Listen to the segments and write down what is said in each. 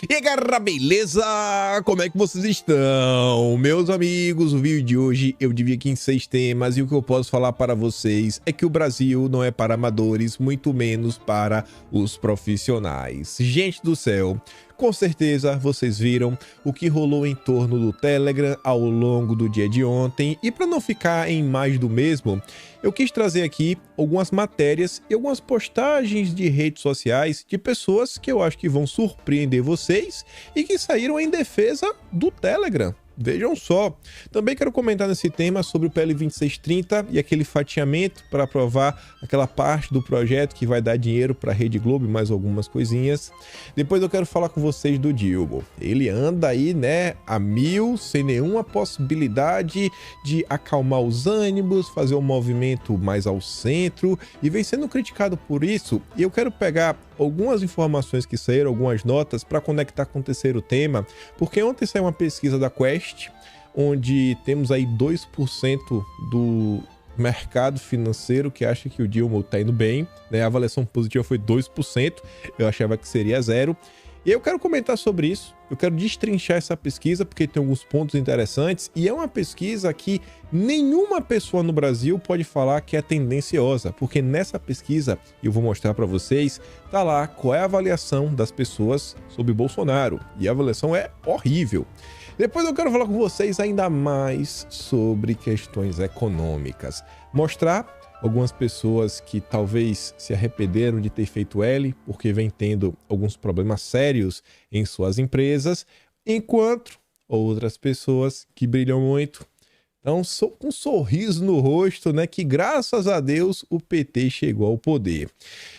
E aí, galera, beleza? Como é que vocês estão? Meus amigos, o vídeo de hoje eu divido aqui em 6 temas e o que eu posso falar para vocês é que o Brasil não é para amadores, muito menos para os profissionais. Gente do céu, com certeza vocês viram o que rolou em torno do Telegram ao longo do dia de ontem, e para não ficar em mais do mesmo, eu quis trazer aqui algumas matérias e algumas postagens de redes sociais de pessoas que eu acho que vão surpreender vocês e que saíram em defesa do Telegram. Vejam só. Também quero comentar nesse tema sobre o PL 2630 e aquele fatiamento para aprovar aquela parte do projeto que vai dar dinheiro para a Rede Globo e mais algumas coisinhas. Depois eu quero falar com vocês do Dilma. Ele anda aí, né, a mil, sem nenhuma possibilidade de acalmar os ânimos, fazer um movimento mais ao centro e vem sendo criticado por isso. E eu quero pegar algumas informações que saíram, algumas notas para conectar com o terceiro tema, porque ontem saiu uma pesquisa da Quest, onde temos aí 2% do mercado financeiro que acha que o Dilma está indo bem, né? A avaliação positiva foi 2%, eu achava que seria 0%. E eu quero comentar sobre isso, eu quero destrinchar essa pesquisa porque tem alguns pontos interessantes e é uma pesquisa que nenhuma pessoa no Brasil pode falar que é tendenciosa, porque nessa pesquisa, eu vou mostrar para vocês, tá lá qual é a avaliação das pessoas sobre Bolsonaro, e a avaliação é horrível. Depois eu quero falar com vocês ainda mais sobre questões econômicas, mostrar algumas pessoas que talvez se arrependeram de ter feito L, porque vem tendo alguns problemas sérios em suas empresas, enquanto outras pessoas que brilham muito. Então, com um sorriso no rosto, né, que graças a Deus o PT chegou ao poder.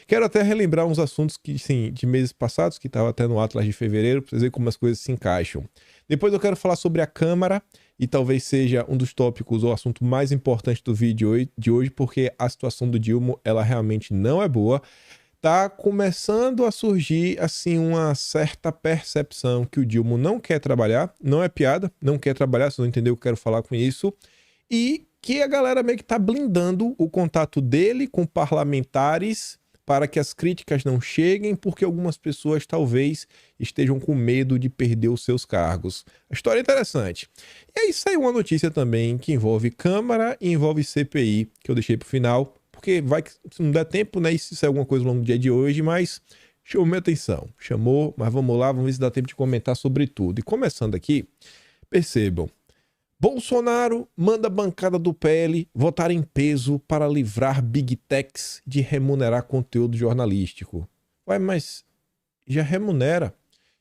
Quero até relembrar uns assuntos que, sim, de meses passados, que estava até no Atlas de fevereiro, para vocês verem como as coisas se encaixam. Depois eu quero falar sobre a Câmara, e talvez seja um dos tópicos ou assunto mais importante do vídeo de hoje, porque a situação do Dilma, ela realmente não é boa. Tá começando a surgir, assim, uma certa percepção que o Dilma não quer trabalhar, não é piada, não quer trabalhar, vocês não entenderam o que eu quero falar com isso, e que a galera meio que tá blindando o contato dele com parlamentares para que as críticas não cheguem, porque algumas pessoas talvez estejam com medo de perder os seus cargos. A história é interessante. E aí saiu uma notícia também que envolve Câmara e envolve CPI, que eu deixei para o final, porque vai que se não der tempo, né, e se sair alguma coisa ao longo do dia de hoje, mas chamou minha atenção. Chamou, mas vamos lá, vamos ver se dá tempo de comentar sobre tudo. E começando aqui, percebam, Bolsonaro manda a bancada do PL votar em peso para livrar Big Techs de remunerar conteúdo jornalístico. Ué, mas já remunera.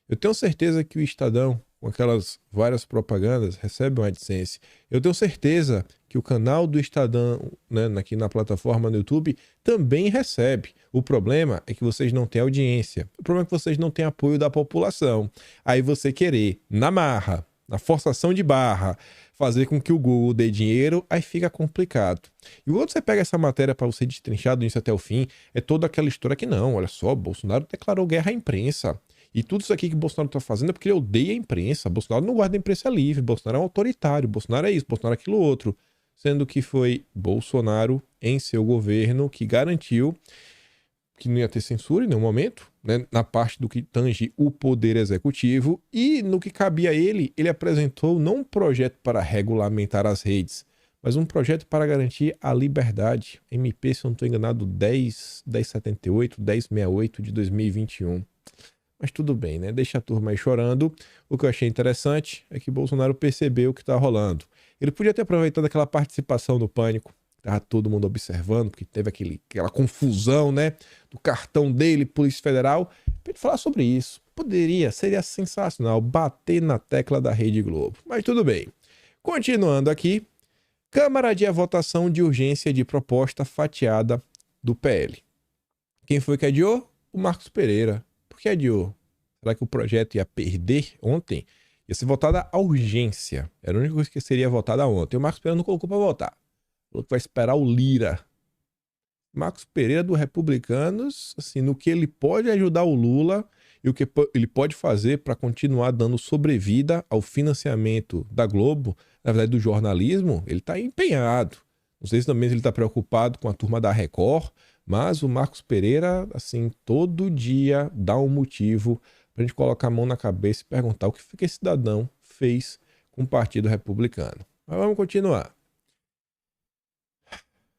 Eu tenho certeza que o Estadão, com aquelas várias propagandas, recebe um AdSense. Eu tenho certeza que o canal do Estadão, né, aqui na plataforma no YouTube, também recebe. O problema é que vocês não têm audiência. O problema é que vocês não têm apoio da população. Aí você querer, na marra, na forçação de barra, fazer com que o Google dê dinheiro, aí fica complicado. E o outro, você pega essa matéria para você destrinchar do início até o fim, é toda aquela história que não, olha só, Bolsonaro declarou guerra à imprensa. E tudo isso aqui que Bolsonaro está fazendo é porque ele odeia a imprensa. Bolsonaro não guarda a imprensa livre, Bolsonaro é um autoritário, Bolsonaro é isso, Bolsonaro é aquilo outro. Sendo que foi Bolsonaro, em seu governo, que garantiu que não ia ter censura em nenhum momento, né, na parte do que tange o poder executivo, e no que cabia a ele, ele apresentou não um projeto para regulamentar as redes, mas um projeto para garantir a liberdade. MP, se eu não estou enganado, 1078, 1068 de 2021. Mas tudo bem, né? Deixa a turma aí chorando. O que eu achei interessante é que Bolsonaro percebeu o que está rolando. Ele podia ter aproveitado aquela participação no Pânico, tava todo mundo observando, porque teve aquela confusão, né, do cartão dele, Polícia Federal, para ele falar sobre isso. Seria sensacional bater na tecla da Rede Globo. Mas tudo bem. Continuando aqui, Câmara adia votação de urgência de proposta fatiada do PL. Quem foi que adiou? O Marcos Pereira. Por que adiou? Será que o projeto ia perder ontem? Ia ser votada a urgência. Era a única coisa que seria votada ontem. O Marcos Pereira não colocou para votar. Falou que vai esperar o Lira. Marcos Pereira do Republicanos, assim, no que ele pode ajudar o Lula e o que ele pode fazer para continuar dando sobrevida ao financiamento da Globo, na verdade do jornalismo, ele está empenhado. Não sei se também ele está preocupado com a turma da Record, mas o Marcos Pereira, assim, todo dia dá um motivo pra gente colocar a mão na cabeça e perguntar o que foi que esse cidadão fez com o Partido Republicano. Mas vamos continuar.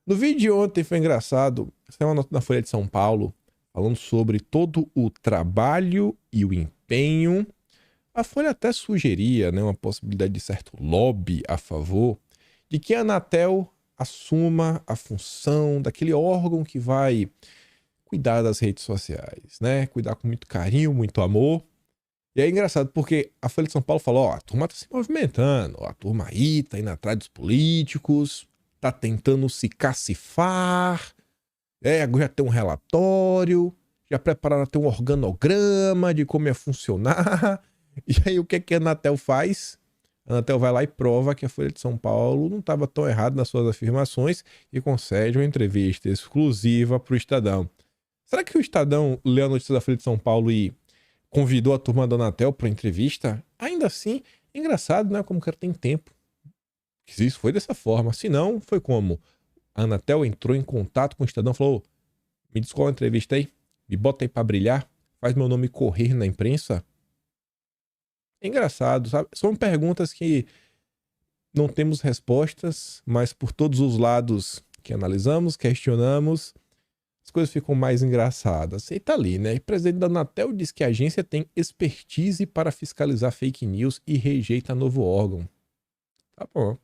No vídeo de ontem foi engraçado, saiu uma nota na Folha de São Paulo falando sobre todo o trabalho e o empenho. A Folha até sugeria, né, uma possibilidade de certo lobby a favor de que a Anatel assuma a função daquele órgão que vai cuidar das redes sociais, né? Cuidar com muito carinho, muito amor. E é engraçado porque a Folha de São Paulo falou, ó, a turma tá se movimentando, ó, a turma aí tá indo atrás dos políticos, tá tentando se cacifar, já tem um relatório, já prepararam até um organograma de como ia funcionar. E aí o que que a Anatel faz? A Anatel vai lá e prova que a Folha de São Paulo não estava tão errada nas suas afirmações e concede uma entrevista exclusiva para o Estadão. Será que o Estadão leu a notícia da Folha de São Paulo e convidou a turma da Anatel para entrevista? Ainda assim, engraçado, né? Como o cara tem tempo. Se isso foi dessa forma. Se não, foi como? A Anatel entrou em contato com o Estadão e falou: me descola a entrevista aí, me bota aí para brilhar, faz meu nome correr na imprensa. É engraçado, sabe? São perguntas que não temos respostas, mas por todos os lados que analisamos, questionamos, as coisas ficam mais engraçadas. E tá ali, né? O presidente da Anatel diz que a agência tem expertise para fiscalizar fake news e rejeita novo órgão. Tá bom.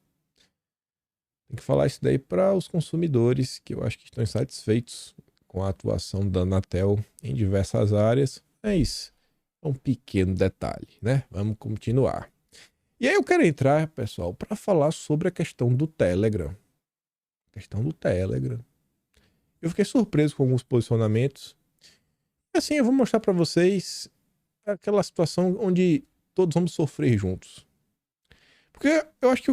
Tem que falar isso daí para os consumidores, que eu acho que estão insatisfeitos com a atuação da Anatel em diversas áreas. É isso. É um pequeno detalhe, né? Vamos continuar. E aí eu quero entrar, pessoal, para falar sobre a questão do Telegram. Eu fiquei surpreso com alguns posicionamentos. Assim, eu vou mostrar para vocês aquela situação onde todos vamos sofrer juntos. Porque eu acho que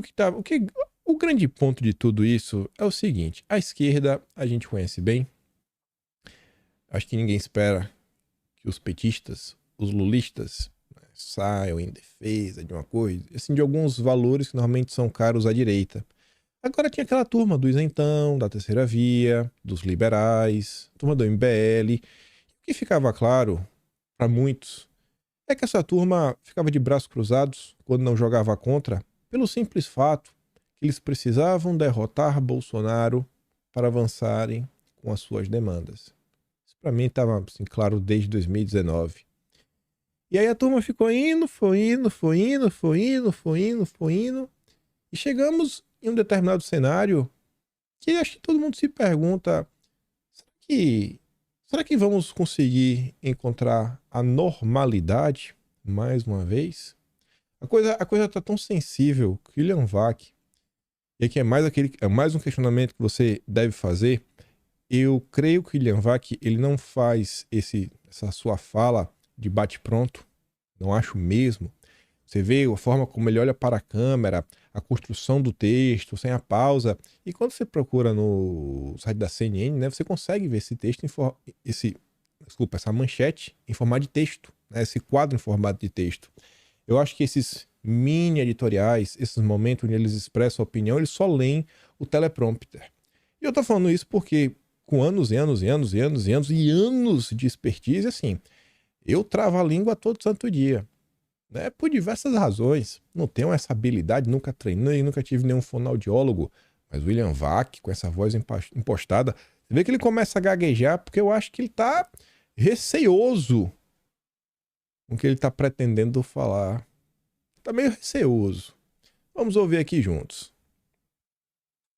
o grande ponto de tudo isso é o seguinte: a esquerda a gente conhece bem. Acho que ninguém espera que os petistas, os lulistas, né, saiam em defesa de uma coisa, assim, de alguns valores que normalmente são caros à direita. Agora tinha aquela turma do isentão, da terceira via, dos liberais, turma do MBL. O que ficava claro para muitos é que essa turma ficava de braços cruzados quando não jogava contra, pelo simples fato que eles precisavam derrotar Bolsonaro para avançarem com as suas demandas. Isso para mim estava assim, claro desde 2019. E aí a turma ficou indo, e chegamos em um determinado cenário que acho que todo mundo se pergunta: será que vamos conseguir encontrar a normalidade mais uma vez? A coisa está tão sensível que o William Vac, e aqui é mais um questionamento que você deve fazer. Eu creio que o William Vac, ele não faz essa sua fala de bate-pronto, não acho mesmo. Você vê a forma como ele olha para a câmera, a construção do texto, sem a pausa. E quando você procura no site da CNN, né, você consegue ver esse texto, essa manchete em formato de texto, né, esse quadro em formato de texto. Eu acho que esses mini editoriais, esses momentos onde eles expressam a opinião, eles só leem o teleprompter. E eu tô falando isso porque com anos de expertise, assim, eu travo a língua todo santo dia. Né, por diversas razões. Não tenho essa habilidade, nunca treinei, nunca tive nenhum fonoaudiólogo. Mas o William Vac, com essa voz impostada, você vê que ele começa a gaguejar porque eu acho que ele tá receoso com o que ele tá pretendendo falar. Tá meio receoso. Vamos ouvir aqui juntos.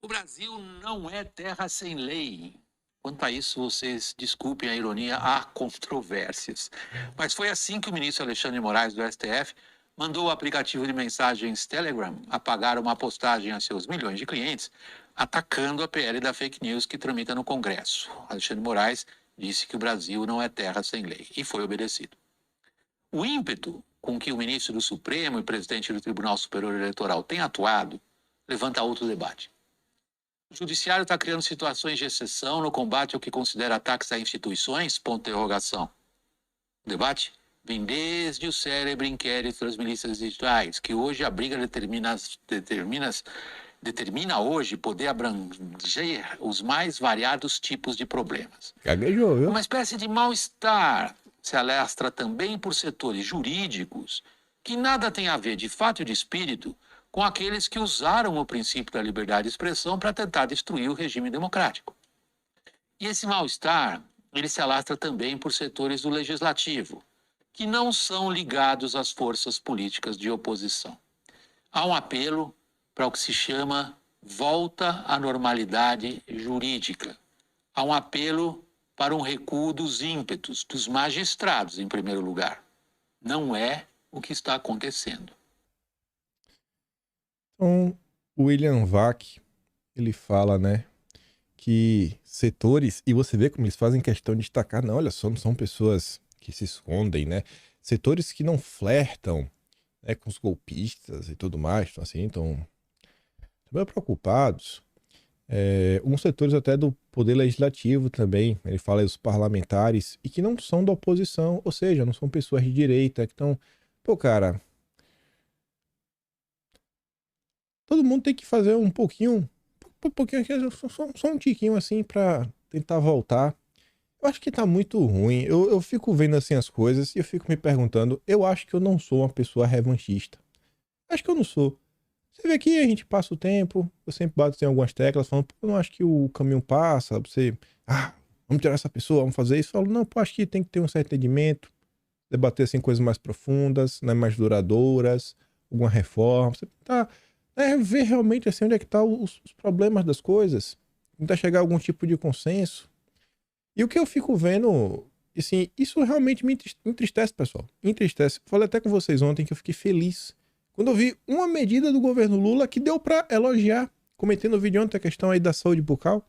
O Brasil não é terra sem lei. Quanto a isso, vocês desculpem a ironia, há controvérsias. Mas foi assim que o ministro Alexandre de Moraes, do STF, mandou o aplicativo de mensagens Telegram apagar uma postagem a seus milhões de clientes, atacando a PL da fake news que tramita no Congresso. Alexandre de Moraes disse que o Brasil não é terra sem lei e foi obedecido. O ímpeto com que o ministro do Supremo e presidente do Tribunal Superior Eleitoral têm atuado levanta outro debate. O judiciário está criando situações de exceção no combate ao que considera ataques a instituições? Ponto de interrogação. O debate vem desde o célebre inquérito das milícias digitais, que hoje abriga determina hoje poder abranger os mais variados tipos de problemas. Gaguejou, viu? Uma espécie de mal-estar se alastra também por setores jurídicos que nada têm a ver, de fato e de espírito, com aqueles que usaram o princípio da liberdade de expressão para tentar destruir o regime democrático. E esse mal-estar, ele se alastra também por setores do legislativo, que não são ligados às forças políticas de oposição. Há um apelo para o que se chama volta à normalidade jurídica. Há um apelo para um recuo dos ímpetos, dos magistrados, em primeiro lugar. Não é o que está acontecendo. Então, o William Vac, ele fala, né, que setores, e você vê como eles fazem questão de destacar, não, olha só, não são pessoas que se escondem, né, setores que não flertam, né, com os golpistas e tudo mais, então assim, estão bem preocupados. Uns setores até do poder legislativo também, ele fala dos parlamentares, e que não são da oposição, ou seja, não são pessoas de direita, que estão, pô, cara, todo mundo tem que fazer um pouquinho aqui, só um tiquinho assim pra tentar voltar. Eu acho que tá muito ruim. Eu fico vendo assim as coisas e eu fico me perguntando, eu acho que eu não sou uma pessoa revanchista. Acho que eu não sou. Você vê que a gente passa o tempo, eu sempre bato em algumas teclas falando, pô, eu não acho que o caminho passa, você, vamos tirar essa pessoa, vamos fazer isso. Eu falo, não, pô, acho que tem que ter um certo entendimento, debater assim coisas mais profundas, né, mais duradouras, alguma reforma. Você tá ver realmente assim onde é que tá os problemas das coisas, tentar chegar a algum tipo de consenso. E o que eu fico vendo, assim, isso realmente me entristece, pessoal. Entristece. Falei até com vocês ontem que eu fiquei feliz quando eu vi uma medida do governo Lula que deu pra elogiar. Comentei no vídeo ontem a questão aí da saúde bucal.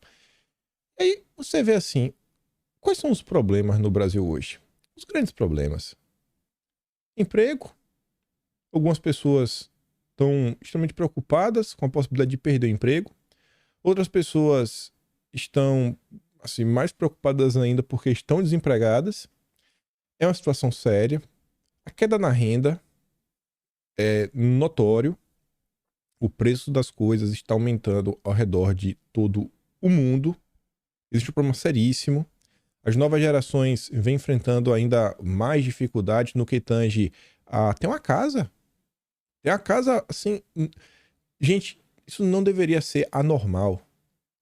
E aí você vê assim, quais são os problemas no Brasil hoje? Os grandes problemas. Emprego. Algumas pessoas estão extremamente preocupadas com a possibilidade de perder o emprego. Outras pessoas estão assim mais preocupadas ainda porque estão desempregadas. É uma situação séria. A queda na renda é notório. O preço das coisas está aumentando ao redor de todo o mundo. Existe um problema seríssimo. As novas gerações vêm enfrentando ainda mais dificuldades no que tange a ter uma casa. Ter uma casa, assim... Gente, isso não deveria ser anormal.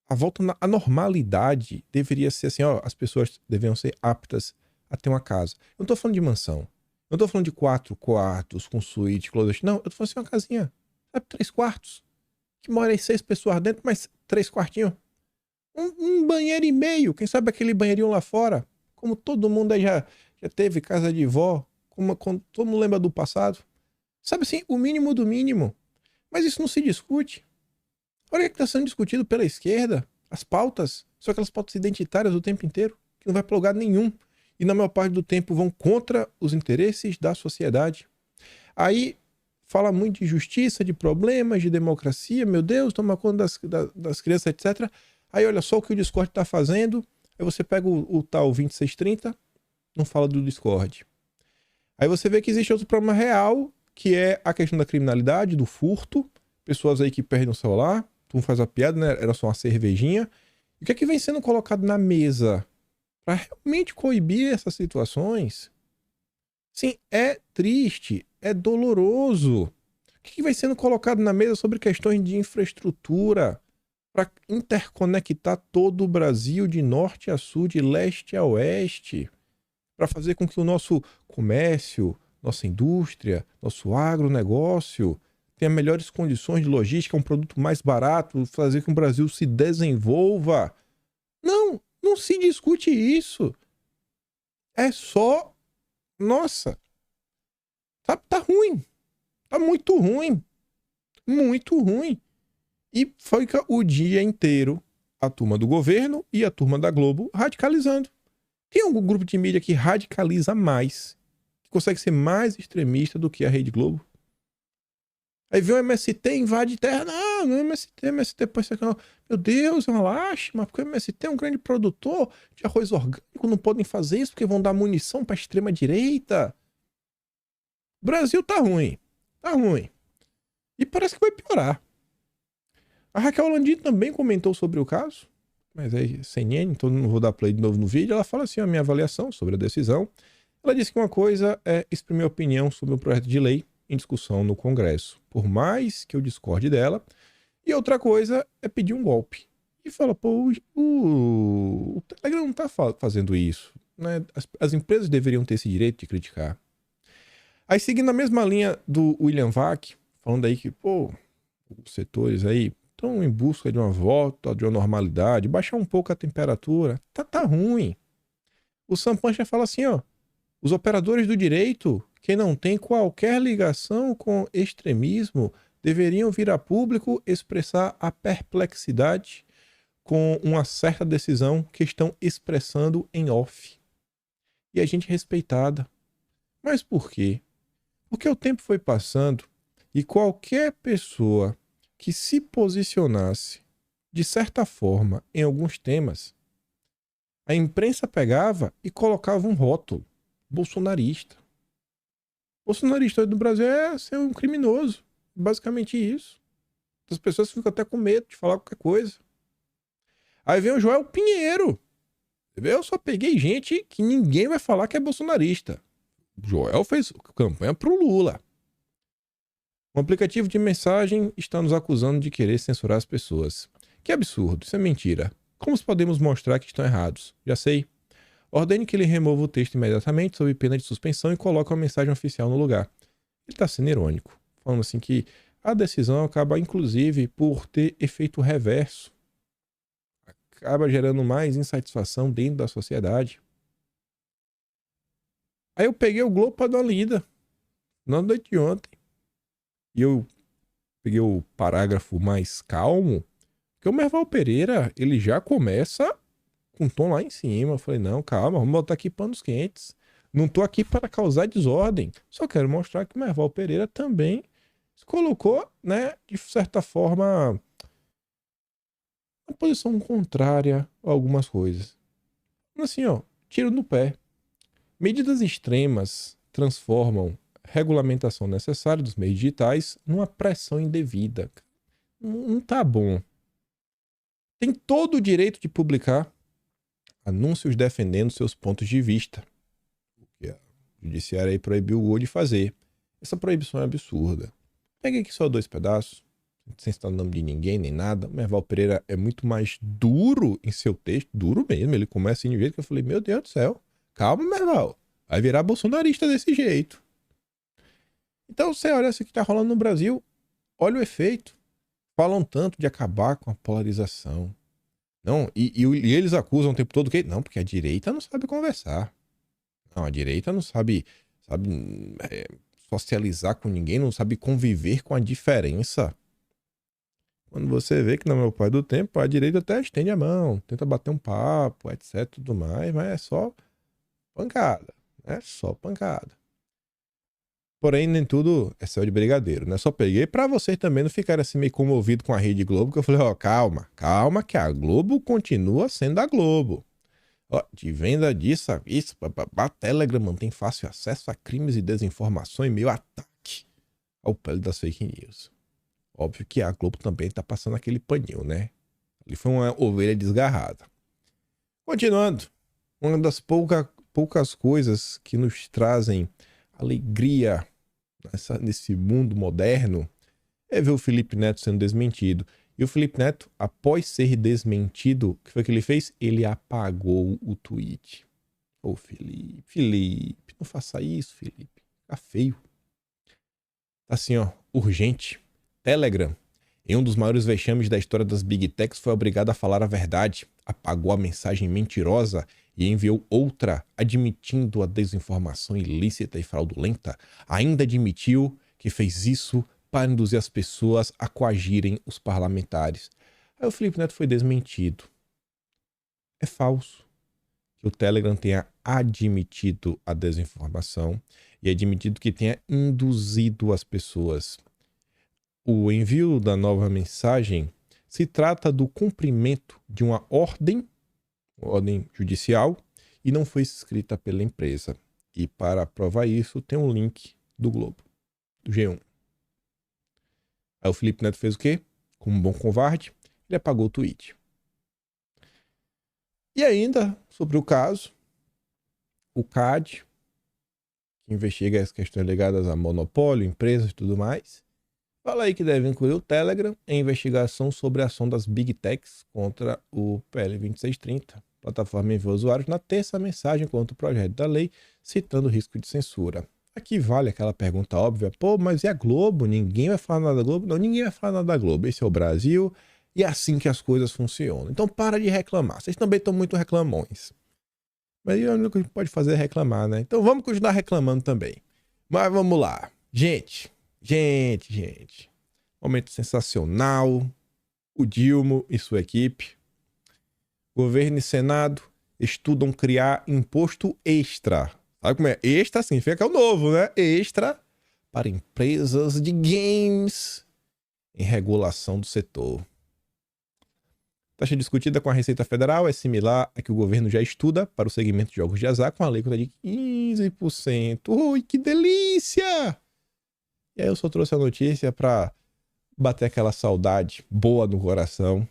A volta à normalidade deveria ser assim, ó, as pessoas deveriam ser aptas a ter uma casa. Eu não tô falando de mansão. Eu não tô falando de 4 quartos com suíte, closet. Não, eu tô falando assim, uma casinha, sabe, 3 quartos. Que mora aí 6 pessoas dentro, mas 3 quartinhos. Um banheiro e meio, quem sabe aquele banheirinho lá fora. Como todo mundo aí já teve casa de vó, como todo mundo lembra do passado. Sabe assim, o mínimo do mínimo. Mas isso não se discute. Olha o que está sendo discutido pela esquerda. As pautas são aquelas pautas identitárias o tempo inteiro, que não vai para lugar nenhum. E na maior parte do tempo vão contra os interesses da sociedade. Aí fala muito de justiça, de problemas, de democracia. Meu Deus, toma conta das crianças, etc. Aí olha só o que o Discord está fazendo. Aí você pega o tal 2630, não fala do Discord. Aí você vê que existe outro problema real, que é a questão da criminalidade, do furto. Pessoas aí que perdem o celular. Tu não faz a piada, né? Era só uma cervejinha. E o que é que vem sendo colocado na mesa para realmente coibir essas situações? Sim, é triste, é doloroso. O que é que vem sendo colocado na mesa sobre questões de infraestrutura para interconectar todo o Brasil de norte a sul, de leste a oeste, para fazer com que o nosso comércio, nossa indústria, nosso agronegócio tenha melhores condições de logística, um produto mais barato, fazer com que o Brasil se desenvolva. Não se discute isso. É só... Nossa, tá ruim. Tá muito ruim. Muito ruim. E fica o dia inteiro a turma do governo e a turma da Globo radicalizando. Tem algum grupo de mídia que radicaliza mais, que consegue ser mais extremista do que a Rede Globo? Aí vem o MST, invade terra. Não, não é MST pode ser... Meu Deus, é uma lástima, porque o MST é um grande produtor de arroz orgânico, não podem fazer isso porque vão dar munição pra extrema-direita. O Brasil tá ruim. Tá ruim. E parece que vai piorar. A Raquel Landim também comentou sobre o caso, mas é CNN, então não vou dar play de novo no vídeo. Ela fala assim, a minha avaliação sobre a decisão Ela disse que uma coisa é exprimir opinião sobre um projeto de lei em discussão no Congresso, por mais que eu discorde dela, e outra coisa é pedir um golpe. E fala, pô, o Telegram não tá fazendo isso, né? As empresas deveriam ter esse direito de criticar. Aí, seguindo a mesma linha do William Vac, falando aí que, pô, os setores aí estão em busca de uma volta, de uma normalidade, baixar um pouco a temperatura, tá ruim. O Sam Pancha fala assim, ó, os operadores do direito, que não têm qualquer ligação com extremismo, deveriam vir a público expressar a perplexidade com uma certa decisão que estão expressando em off. E a gente respeitada. Mas por quê? Porque o tempo foi passando e qualquer pessoa que se posicionasse de certa forma em alguns temas, a imprensa pegava e colocava um rótulo: bolsonarista. Bolsonarista no Brasil é ser um criminoso. Basicamente isso. As pessoas ficam até com medo de falar qualquer coisa. Aí vem o Joel Pinheiro. Eu só peguei gente que ninguém vai falar que é bolsonarista. O Joel fez campanha pro Lula. Um aplicativo de mensagem está nos acusando de querer censurar as pessoas. Que absurdo, isso é mentira. Como podemos mostrar que estão errados? Já sei. Ordene que ele remova o texto imediatamente, sob pena de suspensão, e coloque uma mensagem oficial no lugar. Ele está sendo irônico, falando assim que a decisão acaba, inclusive, por ter efeito reverso. Acaba gerando mais insatisfação dentro da sociedade. Aí eu peguei o Globo para dar uma lida, na noite de ontem. E eu peguei o parágrafo mais calmo, porque o Merval Pereira, ele já começa com um tom lá em cima. Eu falei, não, calma, vamos botar aqui panos quentes. Não tô aqui para causar desordem. Só quero mostrar que o Merval Pereira também se colocou, né, de certa forma, uma posição contrária a algumas coisas. Assim, ó, tiro no pé. Medidas extremas transformam regulamentação necessária dos meios digitais numa pressão indevida. Não tá bom. Tem todo o direito de publicar anúncios defendendo seus pontos de vista. O que a judiciária aí proibiu o Google de fazer. Essa proibição é absurda. Peguei aqui só 2 pedaços, sem citar o nome de ninguém nem nada. O Merval Pereira é muito mais duro em seu texto, duro mesmo. Ele começa assim de um jeito que eu falei, meu Deus do céu, calma, Merval, vai virar bolsonarista desse jeito. Então você olha isso que tá rolando no Brasil, olha o efeito. Falam tanto de acabar com a polarização. Não, e eles acusam o tempo todo que não, porque a direita não sabe conversar. Não, a direita não sabe socializar com ninguém, não sabe conviver com a diferença. Quando você vê que no meu pai do tempo, a direita até estende a mão, tenta bater um papo, etc, tudo mais, mas é só pancada, é só pancada. Porém, nem tudo é céu de brigadeiro, né? Só peguei pra vocês também não ficarem assim meio comovidos com a Rede Globo, que eu falei, ó, calma, que a Globo continua sendo a Globo. Ó, de venda disso, isso, a Telegram mantém fácil acesso a crimes e desinformação e meio ataque ao pele das fake news. Óbvio que a Globo também tá passando aquele paninho, né? Ali foi uma ovelha desgarrada. Continuando, uma das poucas coisas que nos trazem alegria nesse mundo moderno é ver o Felipe Neto sendo desmentido. E o Felipe Neto, após ser desmentido, o que foi que ele fez? Ele apagou o tweet. Ô, Felipe, não faça isso, Felipe. Tá feio. Assim, ó, urgente. Telegram, em um dos maiores vexames da história das Big Techs, foi obrigado a falar a verdade. Apagou a mensagem mentirosa e enviou outra, admitindo a desinformação ilícita e fraudulenta. Ainda admitiu que fez isso para induzir as pessoas a coagirem os parlamentares. Aí o Felipe Neto foi desmentido. É falso que o Telegram tenha admitido a desinformação e admitido que tenha induzido as pessoas. O envio da nova mensagem se trata do cumprimento de uma ordem judicial e não foi escrita pela empresa. E para provar isso, tem um link do Globo, do G1. Aí o Felipe Neto fez o quê? Como um bom covarde, ele apagou o tweet. E ainda, sobre o caso, o CAD que investiga as questões ligadas a monopólio, empresas e tudo mais, fala aí que deve incluir o Telegram em investigação sobre a ação das Big Techs contra o PL 2630. A plataforma enviou usuários na terça mensagem contra o projeto da lei, citando o risco de censura. Aqui vale aquela pergunta óbvia, pô, mas e a Globo? Ninguém vai falar nada da Globo? Não, ninguém vai falar nada da Globo. Esse é o Brasil e é assim que as coisas funcionam. Então para de reclamar. Vocês também estão muito reclamões. Mas a única coisa que pode fazer é reclamar, né? Então vamos continuar reclamando também. Mas vamos lá. Gente. Momento sensacional. O Dilma e sua equipe. Governo e Senado estudam criar imposto extra. Sabe como é? Extra significa que é o novo, né? Extra para empresas de games em regulação do setor. Taxa discutida com a Receita Federal é similar à que o governo já estuda para o segmento de jogos de azar, com a alíquota de 15%. Ui, que delícia! E aí eu só trouxe a notícia para bater aquela saudade boa no coração.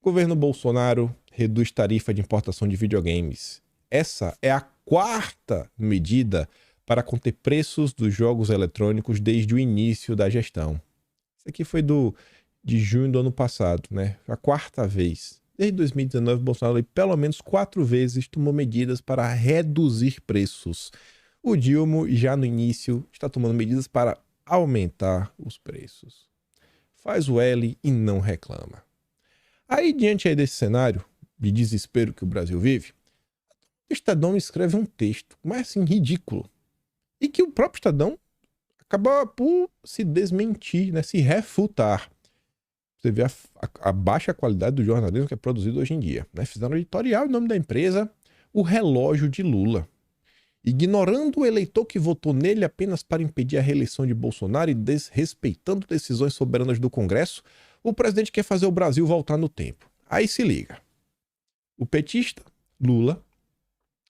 Governo Bolsonaro reduz tarifa de importação de videogames. Essa é a quarta medida para conter preços dos jogos eletrônicos desde o início da gestão. Isso aqui foi de junho do ano passado, né? A quarta vez. Desde 2019, Bolsonaro pelo menos 4 vezes tomou medidas para reduzir preços. O Dilma, já no início, está tomando medidas para aumentar os preços. Faz o L e não reclama. Aí, diante aí desse cenário de desespero que o Brasil vive, o Estadão escreve um texto, mas assim, ridículo. E que o próprio Estadão acaba por se desmentir, né? Se refutar. Você vê a baixa qualidade do jornalismo que é produzido hoje em dia, né? Fizeram um editorial em nome da empresa, o relógio de Lula. Ignorando o eleitor que votou nele apenas para impedir a reeleição de Bolsonaro e desrespeitando decisões soberanas do Congresso, o presidente quer fazer o Brasil voltar no tempo. Aí se liga. O petista, Lula,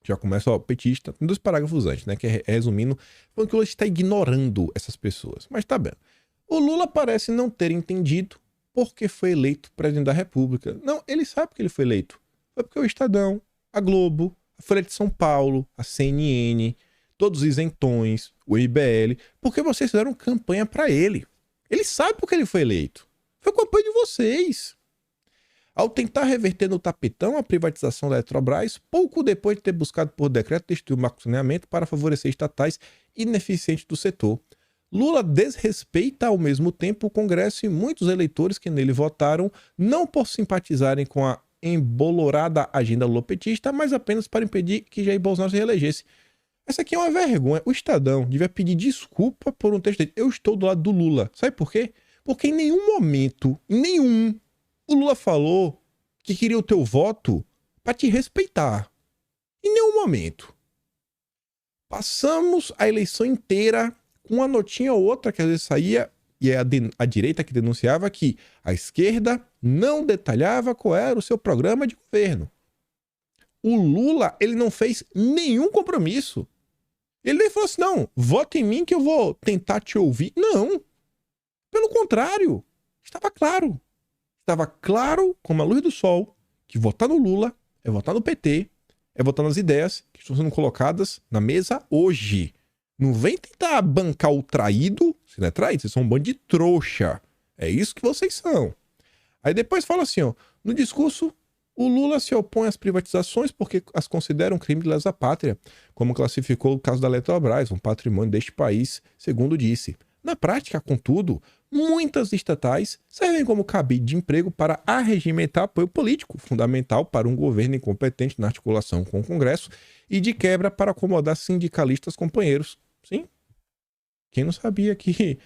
já começa, petista, tem 2 parágrafos antes, né? Que é resumindo, falando que o Lula está ignorando essas pessoas. Mas tá bem. O Lula parece não ter entendido porque foi eleito presidente da República. Não, ele sabe que ele foi eleito. Foi porque o Estadão, a Globo, a Folha de São Paulo, a CNN, todos os isentões, o IBL, porque vocês fizeram campanha para ele. Ele sabe porque ele foi eleito. Foi campanha de vocês. Ao tentar reverter no tapetão a privatização da Eletrobras, pouco depois de ter buscado por decreto destruir o marco de saneamento para favorecer estatais ineficientes do setor, Lula desrespeita ao mesmo tempo o Congresso e muitos eleitores que nele votaram, não por simpatizarem com a embolorada agenda lulopetista, mas apenas para impedir que Jair Bolsonaro se reelegesse. Essa aqui é uma vergonha. O Estadão devia pedir desculpa por um texto dele. Eu estou do lado do Lula. Sabe por quê? Porque em nenhum momento, o Lula falou que queria o teu voto para te respeitar. Em nenhum momento. Passamos a eleição inteira com uma notinha ou outra que às vezes saía, e é a direita que denunciava que a esquerda não detalhava qual era o seu programa de governo. O Lula, ele não fez nenhum compromisso. Ele nem falou assim, não, vota em mim que eu vou tentar te ouvir. Não. Pelo contrário, estava claro. Estava claro, como a luz do sol, que votar no Lula é votar no PT, é votar nas ideias que estão sendo colocadas na mesa hoje. Não vem tentar bancar o traído. Você não é traído, vocês são um bando de trouxa. É isso que vocês são. Aí depois fala assim, ó, no discurso, o Lula se opõe às privatizações porque as considera um crime de lesa pátria, como classificou o caso da Eletrobras, um patrimônio deste país, segundo disse. Na prática, contudo, muitas estatais servem como cabide de emprego para arregimentar apoio político, fundamental para um governo incompetente na articulação com o Congresso e de quebra para acomodar sindicalistas companheiros. Sim? Quem não sabia que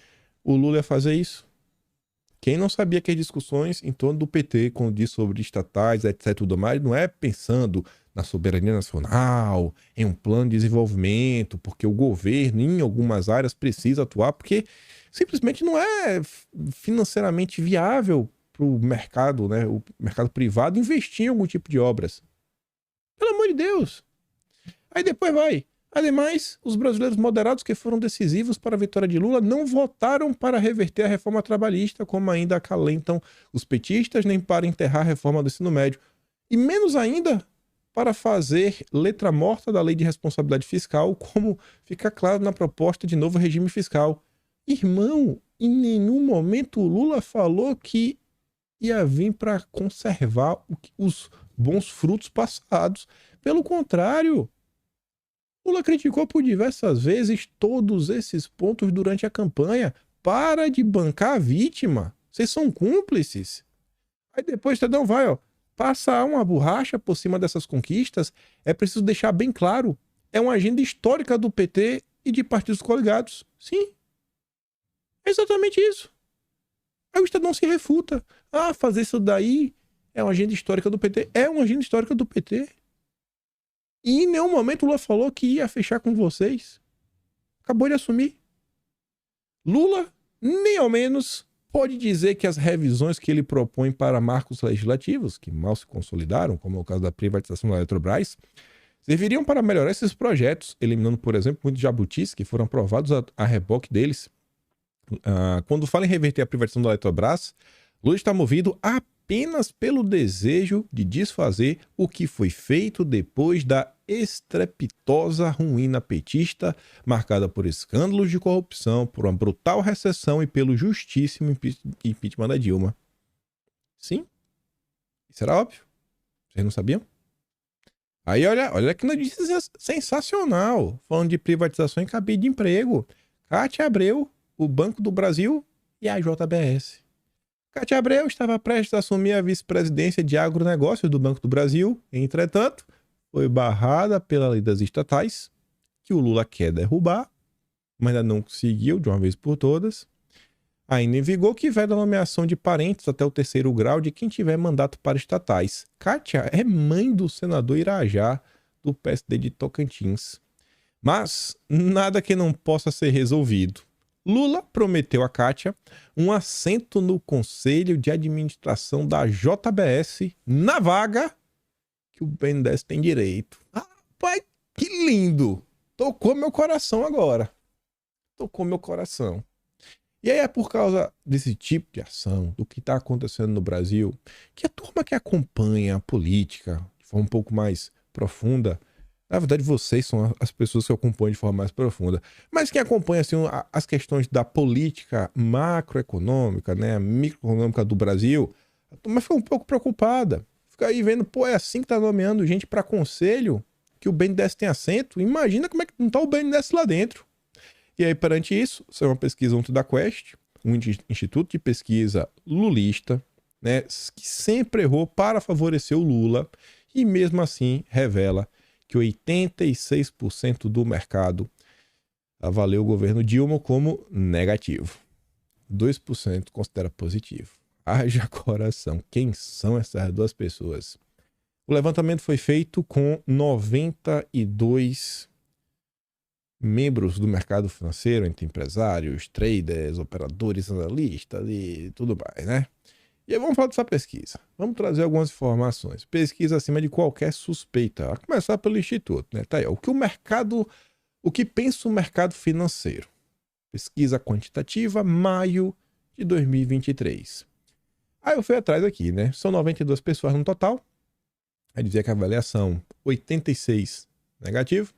o Lula ia fazer isso? Quem não sabia que as discussões em torno do PT, quando diz sobre estatais, etc, tudo mais, não é pensando na soberania nacional, em um plano de desenvolvimento, porque o governo, em algumas áreas, precisa atuar, porque simplesmente não é financeiramente viável para o mercado, né, o mercado privado, investir em algum tipo de obras. Pelo amor de Deus! Aí depois vai. Ademais, os brasileiros moderados que foram decisivos para a vitória de Lula não votaram para reverter a reforma trabalhista, como ainda acalentam os petistas, nem para enterrar a reforma do ensino médio. E menos ainda para fazer letra morta da lei de responsabilidade fiscal, como fica claro na proposta de novo regime fiscal. Irmão, em nenhum momento o Lula falou que ia vir para conservar os bons frutos passados. Pelo contrário, Lula criticou por diversas vezes todos esses pontos durante a campanha. Para de bancar a vítima. Vocês são cúmplices. Aí depois o Estadão vai, passa uma borracha por cima dessas conquistas. É preciso deixar bem claro. É uma agenda histórica do PT e de partidos coligados. Sim. É exatamente isso. Aí o Estadão se refuta. Fazer isso daí é uma agenda histórica do PT. É uma agenda histórica do PT. E em nenhum momento o Lula falou que ia fechar com vocês. Acabou de assumir. Lula, nem ao menos, pode dizer que as revisões que ele propõe para marcos legislativos, que mal se consolidaram, como é o caso da privatização da Eletrobras, serviriam para melhorar esses projetos, eliminando, por exemplo, muitos jabutis que foram aprovados a reboque deles. Quando fala em reverter a privatização da Eletrobras, Lula está movido apenas pelo desejo de desfazer o que foi feito depois da estrepitosa ruína petista, marcada por escândalos de corrupção, por uma brutal recessão e pelo justíssimo impeachment da Dilma. Sim, isso era óbvio. Vocês não sabiam? Aí olha que notícia sensacional, falando de privatização e cabide de emprego. Cátia Abreu, o Banco do Brasil e a JBS. Cátia Abreu estava prestes a assumir a vice-presidência de agronegócios do Banco do Brasil. Entretanto, foi barrada pela lei das estatais, que o Lula quer derrubar, mas ainda não conseguiu de uma vez por todas. Ainda em vigor que veda a nomeação de parentes até o 3º grau de quem tiver mandato para estatais. Cátia é mãe do senador Irajá, do PSD de Tocantins. Mas nada que não possa ser resolvido. Lula prometeu a Cátia um assento no Conselho de Administração da JBS na vaga que o BNDES tem direito. Pai, que lindo! Tocou meu coração agora. Tocou meu coração. E aí é por causa desse tipo de ação, do que está acontecendo no Brasil, que a turma que acompanha a política de forma um pouco mais profunda, na verdade vocês são as pessoas que acompanham de forma mais profunda, mas quem acompanha assim, as questões da política macroeconômica, né, microeconômica do Brasil, a turma fica um pouco preocupada. Fica aí vendo, é assim que tá nomeando gente para conselho, que o BNDES tem assento. Imagina como é que não tá o BNDES lá dentro. E aí, perante isso, isso é uma pesquisa ontem da Quest, um instituto de pesquisa lulista, né, que sempre errou para favorecer o Lula, e mesmo assim revela que 86% do mercado avaliou o governo Dilma como negativo. 2% considera positivo. Haja coração. Quem são essas duas pessoas? O levantamento foi feito com 92 membros do mercado financeiro, entre empresários, traders, operadores, analistas e tudo mais, né? E aí vamos falar dessa pesquisa. Vamos trazer algumas informações. Pesquisa acima de qualquer suspeita. A começar pelo Instituto, né? Tá aí, o que pensa o mercado financeiro? Pesquisa quantitativa, maio de 2023. Aí eu fui atrás aqui, né? São 92 pessoas no total. Aí dizia que a avaliação 86 negativo,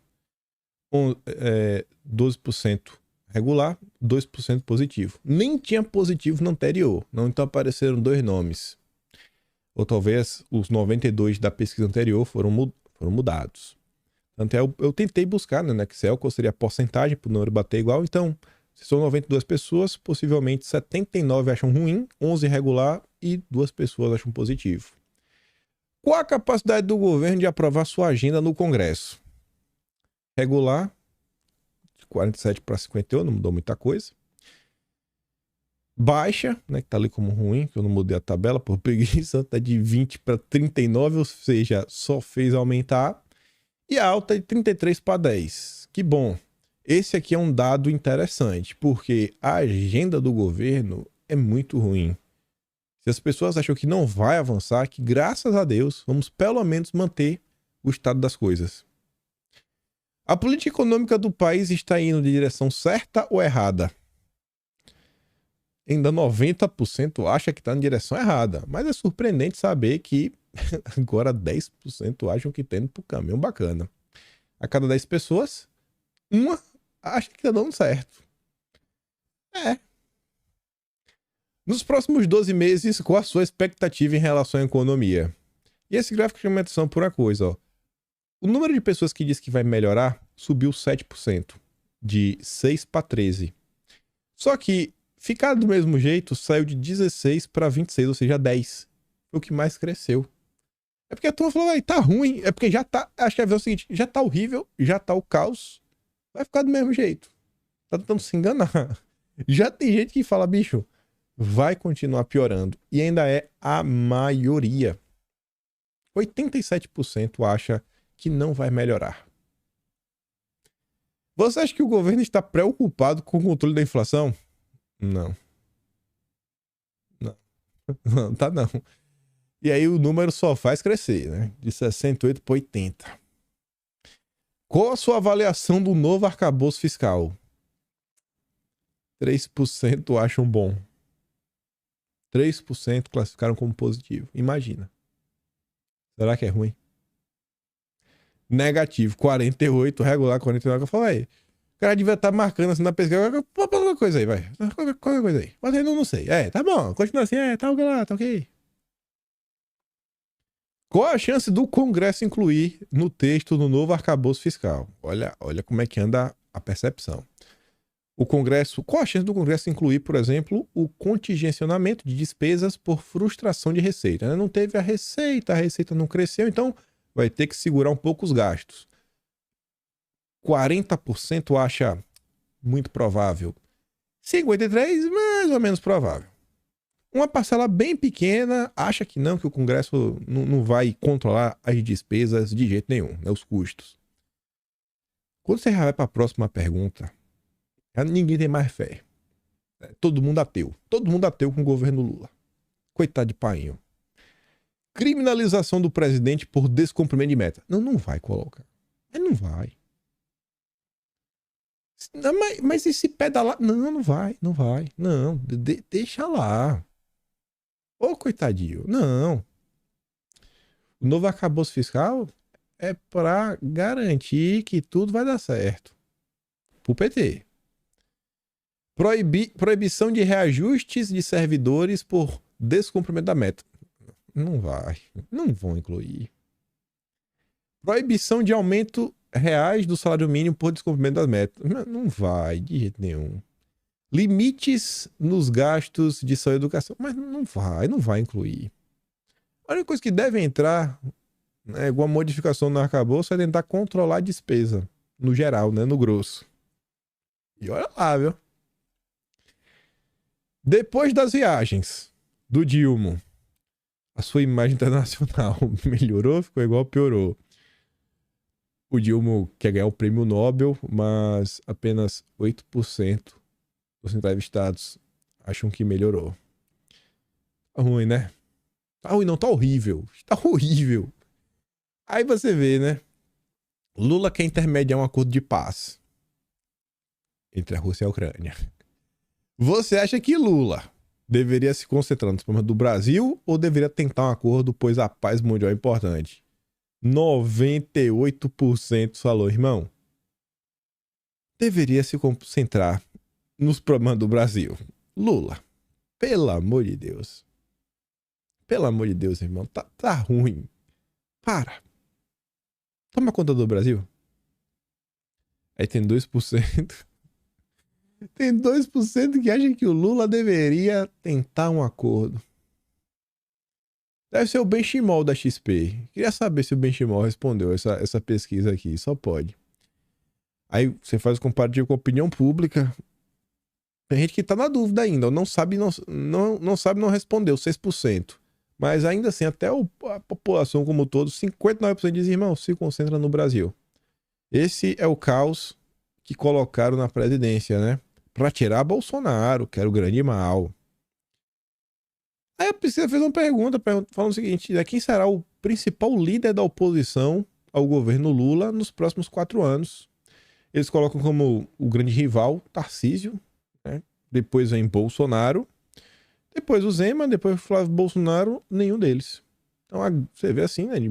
12% regular, 2% positivo. Nem tinha positivo no anterior, não, então apareceram 2 nomes. Ou talvez os 92 da pesquisa anterior foram mudados. Então eu tentei buscar, né, no Excel qual seria a porcentagem para o número bater igual. Então, se são 92 pessoas, possivelmente 79 acham ruim, 11 regular e 2 pessoas acham positivo. Qual a capacidade do governo de aprovar sua agenda no Congresso? Regular, de 47 para 51, não mudou muita coisa. Baixa, né, que tá ali como ruim, que eu não mudei a tabela por preguiça, tá de 20 para 39, ou seja, só fez aumentar. E a alta de 33 para 10. Que bom. Esse aqui é um dado interessante, porque a agenda do governo é muito ruim. Se as pessoas acham que não vai avançar, que graças a Deus, vamos pelo menos manter o estado das coisas. A política econômica do país está indo de direção certa ou errada? Ainda 90% acha que está na direção errada, mas é surpreendente saber que Agora 10% acham que tá indo pro caminho bacana. A cada 10 pessoas, uma acha que tá dando certo. Nos próximos 12 meses, qual a sua expectativa em relação à economia? E esse gráfico chama atenção por uma coisa, ó. O número de pessoas que diz que vai melhorar subiu 7%, de 6 para 13. Só que ficar do mesmo jeito saiu de 16 para 26, ou seja, 10. Foi o que mais cresceu. É porque a turma falou, tá ruim. É porque já tá. Acho que é o seguinte, já tá horrível, já tá o caos. Vai ficar do mesmo jeito. Tá tentando se enganar. Já tem gente que fala, bicho, vai continuar piorando. E ainda é a maioria. 87% acha que não vai melhorar. Você acha que o governo está preocupado com o controle da inflação? Não. Não, tá não. E aí o número só faz crescer, né? De 68 para 80. Qual a sua avaliação do novo arcabouço fiscal? 3% acham bom. 3% classificaram como positivo. Imagina. Será que é ruim? Negativo, 48, regular, 49. Eu falei, o cara devia estar marcando assim na pesquisa. Qualquer coisa aí, vai. Qualquer coisa aí. Mas eu não sei. Tá bom, continua assim. Tá ok lá, tá ok. Qual a chance do Congresso incluir no texto do novo arcabouço fiscal? Olha como é que anda a percepção. O Congresso, qual a chance do Congresso incluir, por exemplo, o contingenciamento de despesas por frustração de receita? Né? Não teve a receita não cresceu, então vai ter que segurar um pouco os gastos. 40% acha muito provável. 53% mais ou menos provável. Uma parcela bem pequena acha que não, que o Congresso não vai controlar as despesas de jeito nenhum, né, os custos. Quando você vai para a próxima pergunta, ninguém tem mais fé. Todo mundo ateu. Todo mundo ateu com o governo Lula. Coitado de painho. Criminalização do presidente por descumprimento de meta. Não vai colocar. Não vai. Não, mas e se pedalar? Não vai. Não, deixa lá. Ô, coitadinho. Não. O novo arcabouço fiscal é para garantir que tudo vai dar certo. Pro PT. Proibição de reajustes de servidores por descumprimento da meta. Não vai. Não vão incluir. Proibição de aumento reais do salário mínimo por descumprimento das metas. Não vai, de jeito nenhum. Limites nos gastos de saúde e educação. Mas não vai incluir. A única coisa que deve entrar, né, alguma modificação no arcabouço, é tentar controlar a despesa. No geral, né? No grosso. E olha lá, viu? Depois das viagens do Dilma, a sua imagem internacional melhorou, ficou igual, piorou. O Dilma quer ganhar o prêmio Nobel, mas apenas 8% dos entrevistados acham que melhorou. Tá ruim, né? Tá ruim, não, tá horrível. Tá horrível. Aí você vê, né? Lula quer intermediar um acordo de paz entre a Rússia e a Ucrânia. Você acha que Lula deveria se concentrar nos problemas do Brasil ou deveria tentar um acordo, pois a paz mundial é importante? 98% falou, irmão, deveria se concentrar nos problemas do Brasil. Lula, pelo amor de Deus. Pelo amor de Deus, irmão, tá ruim. Para. Toma conta do Brasil. Aí tem 2%. Tem 2% que acham que o Lula deveria tentar um acordo. Deve ser o Benchimol da XP. Queria saber se o Benchimol respondeu essa pesquisa aqui. Só pode. Aí você faz o comparativo com a opinião pública. Tem gente que tá na dúvida ainda. Não sabe, não respondeu. 6%. Mas ainda assim, até a população como um todo, 59% diz, irmão, se concentra no Brasil. Esse é o caos que colocaram na presidência, né? Pra tirar Bolsonaro, que era o grande mal. Aí a Priscila fez uma pergunta falando o seguinte, né, quem será o principal líder da oposição ao governo Lula nos próximos 4 anos? Eles colocam como o grande rival, Tarcísio, né? Depois vem Bolsonaro, depois o Zema, depois o Flávio Bolsonaro, nenhum deles. Então, você vê assim, né, de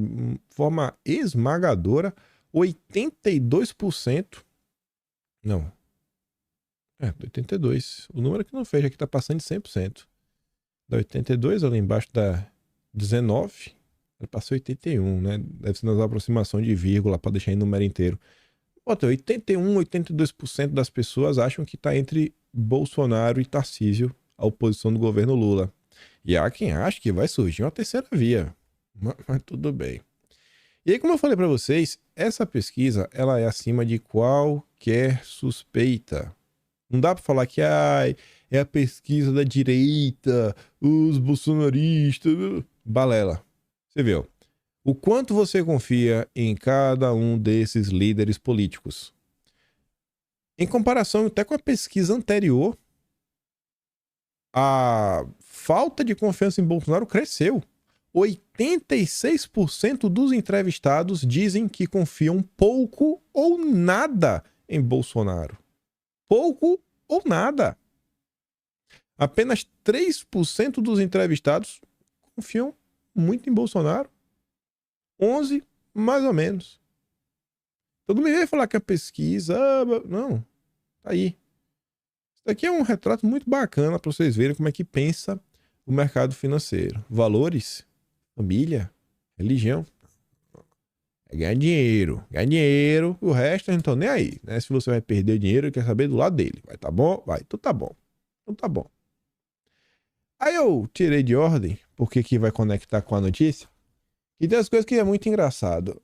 forma esmagadora, 82%. Não. 82. O número que não fez aqui tá passando de 100%. Da 82, ali embaixo da 19, ele passou 81, né? Deve ser nas aproximação de vírgula para deixar em número inteiro. Bota, 81, 82% das pessoas acham que tá entre Bolsonaro e Tarcísio, a oposição do governo Lula. E há quem acha que vai surgir uma terceira via. Mas tudo bem. E aí, como eu falei para vocês, essa pesquisa ela é acima de qualquer suspeita. Não dá para falar que é a pesquisa da direita, os bolsonaristas. Balela. Você viu? O quanto você confia em cada um desses líderes políticos? Em comparação até com a pesquisa anterior, a falta de confiança em Bolsonaro cresceu. 86% dos entrevistados dizem que confiam pouco ou nada em Bolsonaro. Pouco ou nada. Apenas 3% dos entrevistados confiam muito em Bolsonaro. 11, mais ou menos. Todo mundo vai falar que a pesquisa... Não, tá aí. Isso daqui é um retrato muito bacana para vocês verem como é que pensa o mercado financeiro. Valores, família, religião. É ganhar dinheiro. Ganhar dinheiro, o resto a gente não tá nem aí. Né? Se você vai perder dinheiro, quer saber do lado dele. Vai, tá bom? Vai, então tá bom. Então tá bom. Aí eu tirei de ordem, porque que vai conectar com a notícia. E tem as coisas que é muito engraçado.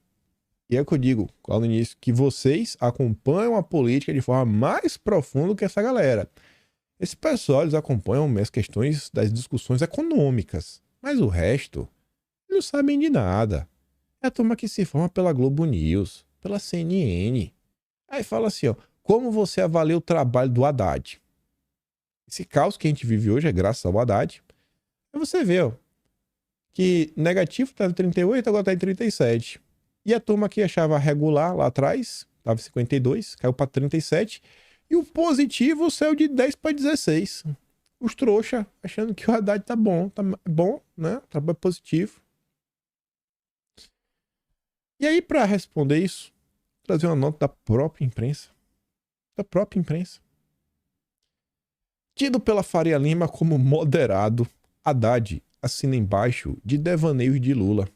E é o que eu digo lá no início, que vocês acompanham a política de forma mais profunda que essa galera. Esse pessoal, eles acompanham as questões das discussões econômicas. Mas o resto, eles não sabem de nada. É a turma que se forma pela Globo News, pela CNN. Aí fala assim, ó, como você avalia o trabalho do Haddad? Esse caos que a gente vive hoje é graças ao Haddad. Aí você vê, ó, que negativo estava em 38, agora está em 37. E a turma que achava regular lá atrás, estava em 52, caiu para 37. E o positivo saiu de 10 para 16. Os trouxa achando que o Haddad tá bom, né? Trabalho positivo. E aí, para responder isso, trazer uma nota da própria imprensa. Da própria imprensa. Tido pela Faria Lima como moderado, Haddad assina embaixo de devaneios de Lula.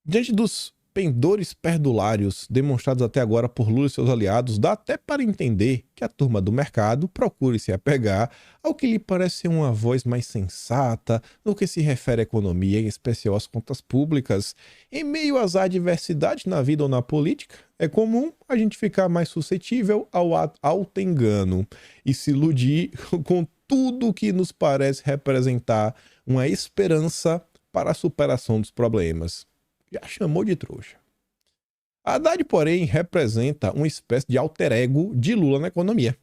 Diante dos pendores perdulários demonstrados até agora por Lula e seus aliados, dá até para entender que a turma do mercado procure se apegar ao que lhe parece ser uma voz mais sensata no que se refere à economia, em especial às contas públicas. Em meio às adversidades na vida ou na política, é comum a gente ficar mais suscetível ao auto-engano e se iludir com tudo que nos parece representar uma esperança para a superação dos problemas. Já chamou de trouxa. Haddad, porém, representa uma espécie de alter ego de Lula na economia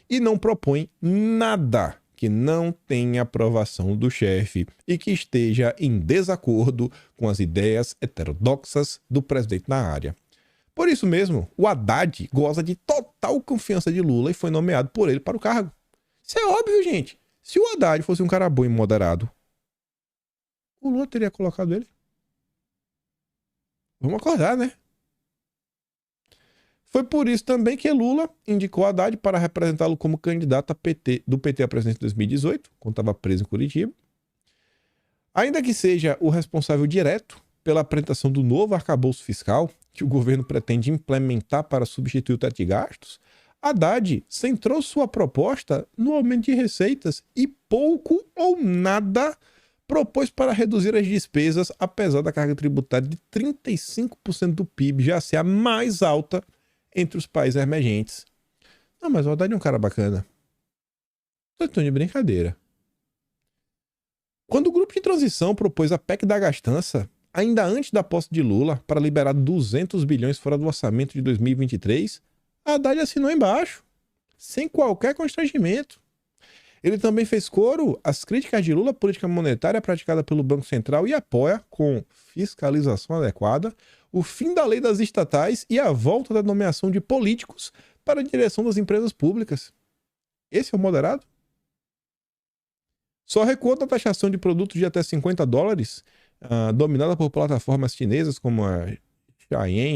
e não propõe nada que não tenha aprovação do chefe e que esteja em desacordo com as ideias heterodoxas do presidente na área. Por isso mesmo, o Haddad goza de total confiança de Lula e foi nomeado por ele para o cargo. Isso é óbvio, gente. Se o Haddad fosse um cara bom e moderado, o Lula teria colocado ele. Vamos acordar, né? Foi por isso também que Lula indicou Haddad para representá-lo como candidato do PT à presidência em 2018, quando estava preso em Curitiba. Ainda que seja o responsável direto pela apresentação do novo arcabouço fiscal, que o governo pretende implementar para substituir o teto de gastos, Haddad centrou sua proposta no aumento de receitas e pouco ou nada propôs para reduzir as despesas, apesar da carga tributária de 35% do PIB já ser a mais alta entre os países emergentes. Não, mas o Haddad é um cara bacana. Tô de brincadeira. Quando o grupo de transição propôs a PEC da gastança, ainda antes da posse de Lula, para liberar 200 bilhões fora do orçamento de 2023, Haddad assinou embaixo, sem qualquer constrangimento. Ele também fez coro às críticas de Lula à política monetária praticada pelo Banco Central e apoia, com fiscalização adequada, o fim da lei das estatais e a volta da nomeação de políticos para a direção das empresas públicas. Esse é o moderado? Só recuou da taxação de produtos de até 50 dólares, dominada por plataformas chinesas como a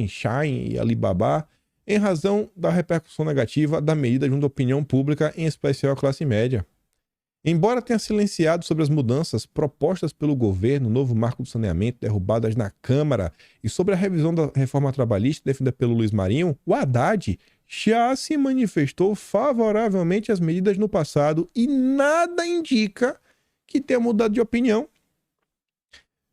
Shein e Alibaba, em razão da repercussão negativa da medida junto à opinião pública, em especial à classe média. Embora tenha silenciado sobre as mudanças propostas pelo governo, o novo marco do saneamento derrubadas na Câmara e sobre a revisão da reforma trabalhista defendida pelo Luiz Marinho, o Haddad já se manifestou favoravelmente às medidas no passado e nada indica que tenha mudado de opinião.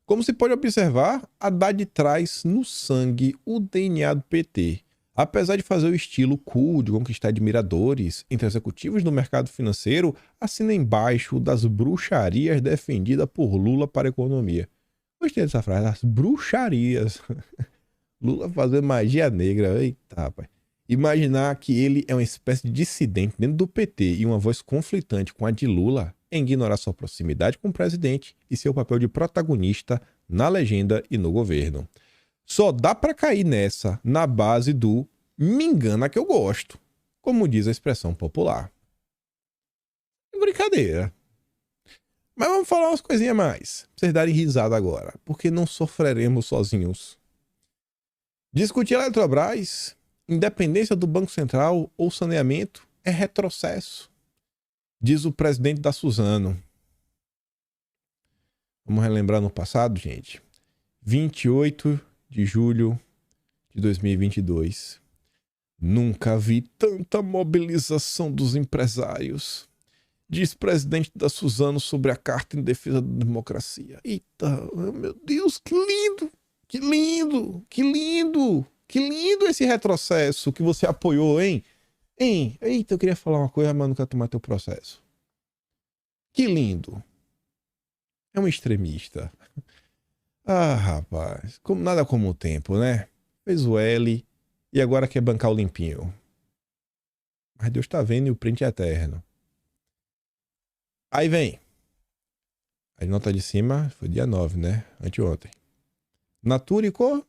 Como se pode observar, Haddad traz no sangue o DNA do PT. Apesar de fazer o estilo cool de conquistar admiradores entre executivos do mercado financeiro, assina embaixo das bruxarias defendidas por Lula para a economia. Gostei dessa frase, as bruxarias. Lula fazendo magia negra, eita, rapaz. Imaginar que ele é uma espécie de dissidente dentro do PT e uma voz conflitante com a de Lula é ignorar sua proximidade com o presidente e seu papel de protagonista na legenda e no governo. Só dá pra cair nessa na base do me engana que eu gosto, como diz a expressão popular. Brincadeira. Mas vamos falar umas coisinhas mais, pra vocês darem risada agora, porque não sofreremos sozinhos. Discutir a Eletrobras, independência do Banco Central ou saneamento é retrocesso, diz o presidente da Suzano. Vamos relembrar no passado, gente. 28 de julho de 2022. Nunca vi tanta mobilização dos empresários, diz presidente da Suzano sobre a Carta em Defesa da Democracia. Eita, meu Deus, que lindo! Que lindo! Que lindo! Que lindo esse retrocesso que você apoiou, hein? Hein? Eita, eu queria falar uma coisa, mas não quero tomar teu processo. Que lindo! É um extremista. Ah, rapaz, nada como o tempo, né? Fez o L e agora quer bancar o limpinho. Mas Deus tá vendo e o print é eterno. Aí vem. A nota de cima foi dia 9, né? Anteontem. Natura e Co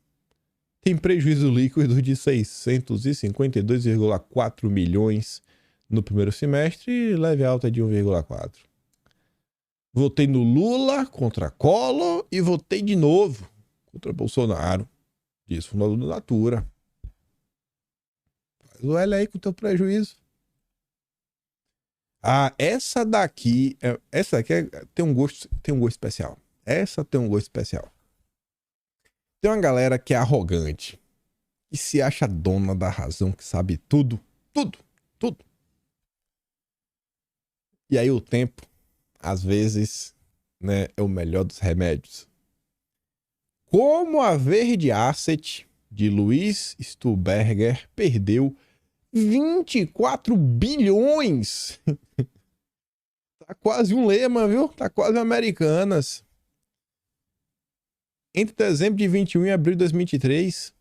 tem prejuízo líquido de 652,4 milhões no primeiro semestre e leve alta de 1,4. Votei no Lula contra Collor e votei de novo contra Bolsonaro. Diz o fundador do Natura. Faz o L aí com o teu prejuízo. Ah, essa daqui tem um gosto especial. Essa tem um gosto especial. Tem uma galera que é arrogante e se acha dona da razão, que sabe tudo. E aí o tempo, às vezes, né, é o melhor dos remédios. Como a Verde Asset, de Luiz Stuberger, perdeu 24 bilhões. Tá quase um lema, viu? Tá quase Americanas. Entre dezembro de 21 e abril de 2023,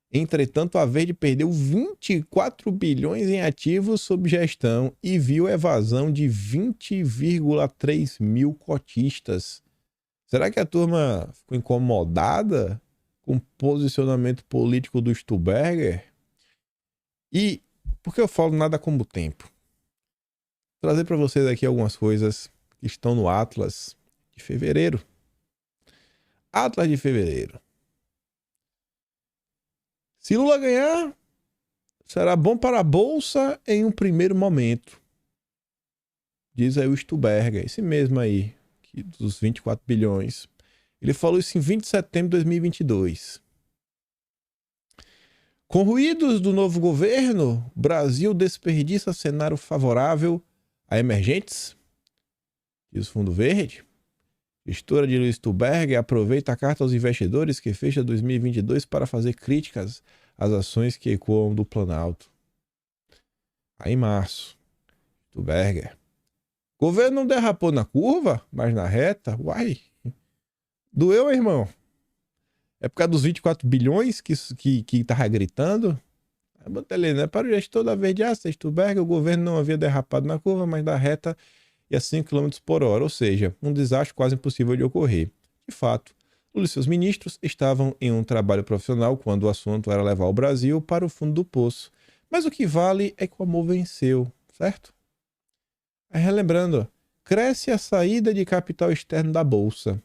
entretanto, a Verde perdeu 24 bilhões em ativos sob gestão e viu evasão de 20,3 mil cotistas. Será que a turma ficou incomodada com o posicionamento político do Stuberger? E por que eu falo nada como o tempo? Vou trazer para vocês aqui algumas coisas que estão no Atlas de fevereiro. Atlas de fevereiro. Se Lula ganhar, será bom para a Bolsa em um primeiro momento. Diz aí o Stuberger, esse mesmo aí, dos 24 bilhões. Ele falou isso em 20 de setembro de 2022. Com ruídos do novo governo, Brasil desperdiça cenário favorável a emergentes, diz o Fundo Verde. Gestora de Luiz Stuberger aproveita a carta aos investidores que fecha 2022 para fazer críticas às ações que ecoam do Planalto. Aí em março, Stuberger. Governo não derrapou na curva, mas na reta? Uai, doeu, irmão? É por causa dos 24 bilhões que tava gritando? Aí botei ali, né? Para o gestor da Verde Asset, Stuberger, o governo não havia derrapado na curva, mas na reta e a 5 km por hora, ou seja, um desastre quase impossível de ocorrer. De fato, Lula e seus ministros estavam em um trabalho profissional quando o assunto era levar o Brasil para o fundo do poço. Mas o que vale é que o amor venceu, certo? Aí relembrando, Cresce a saída de capital externo da Bolsa.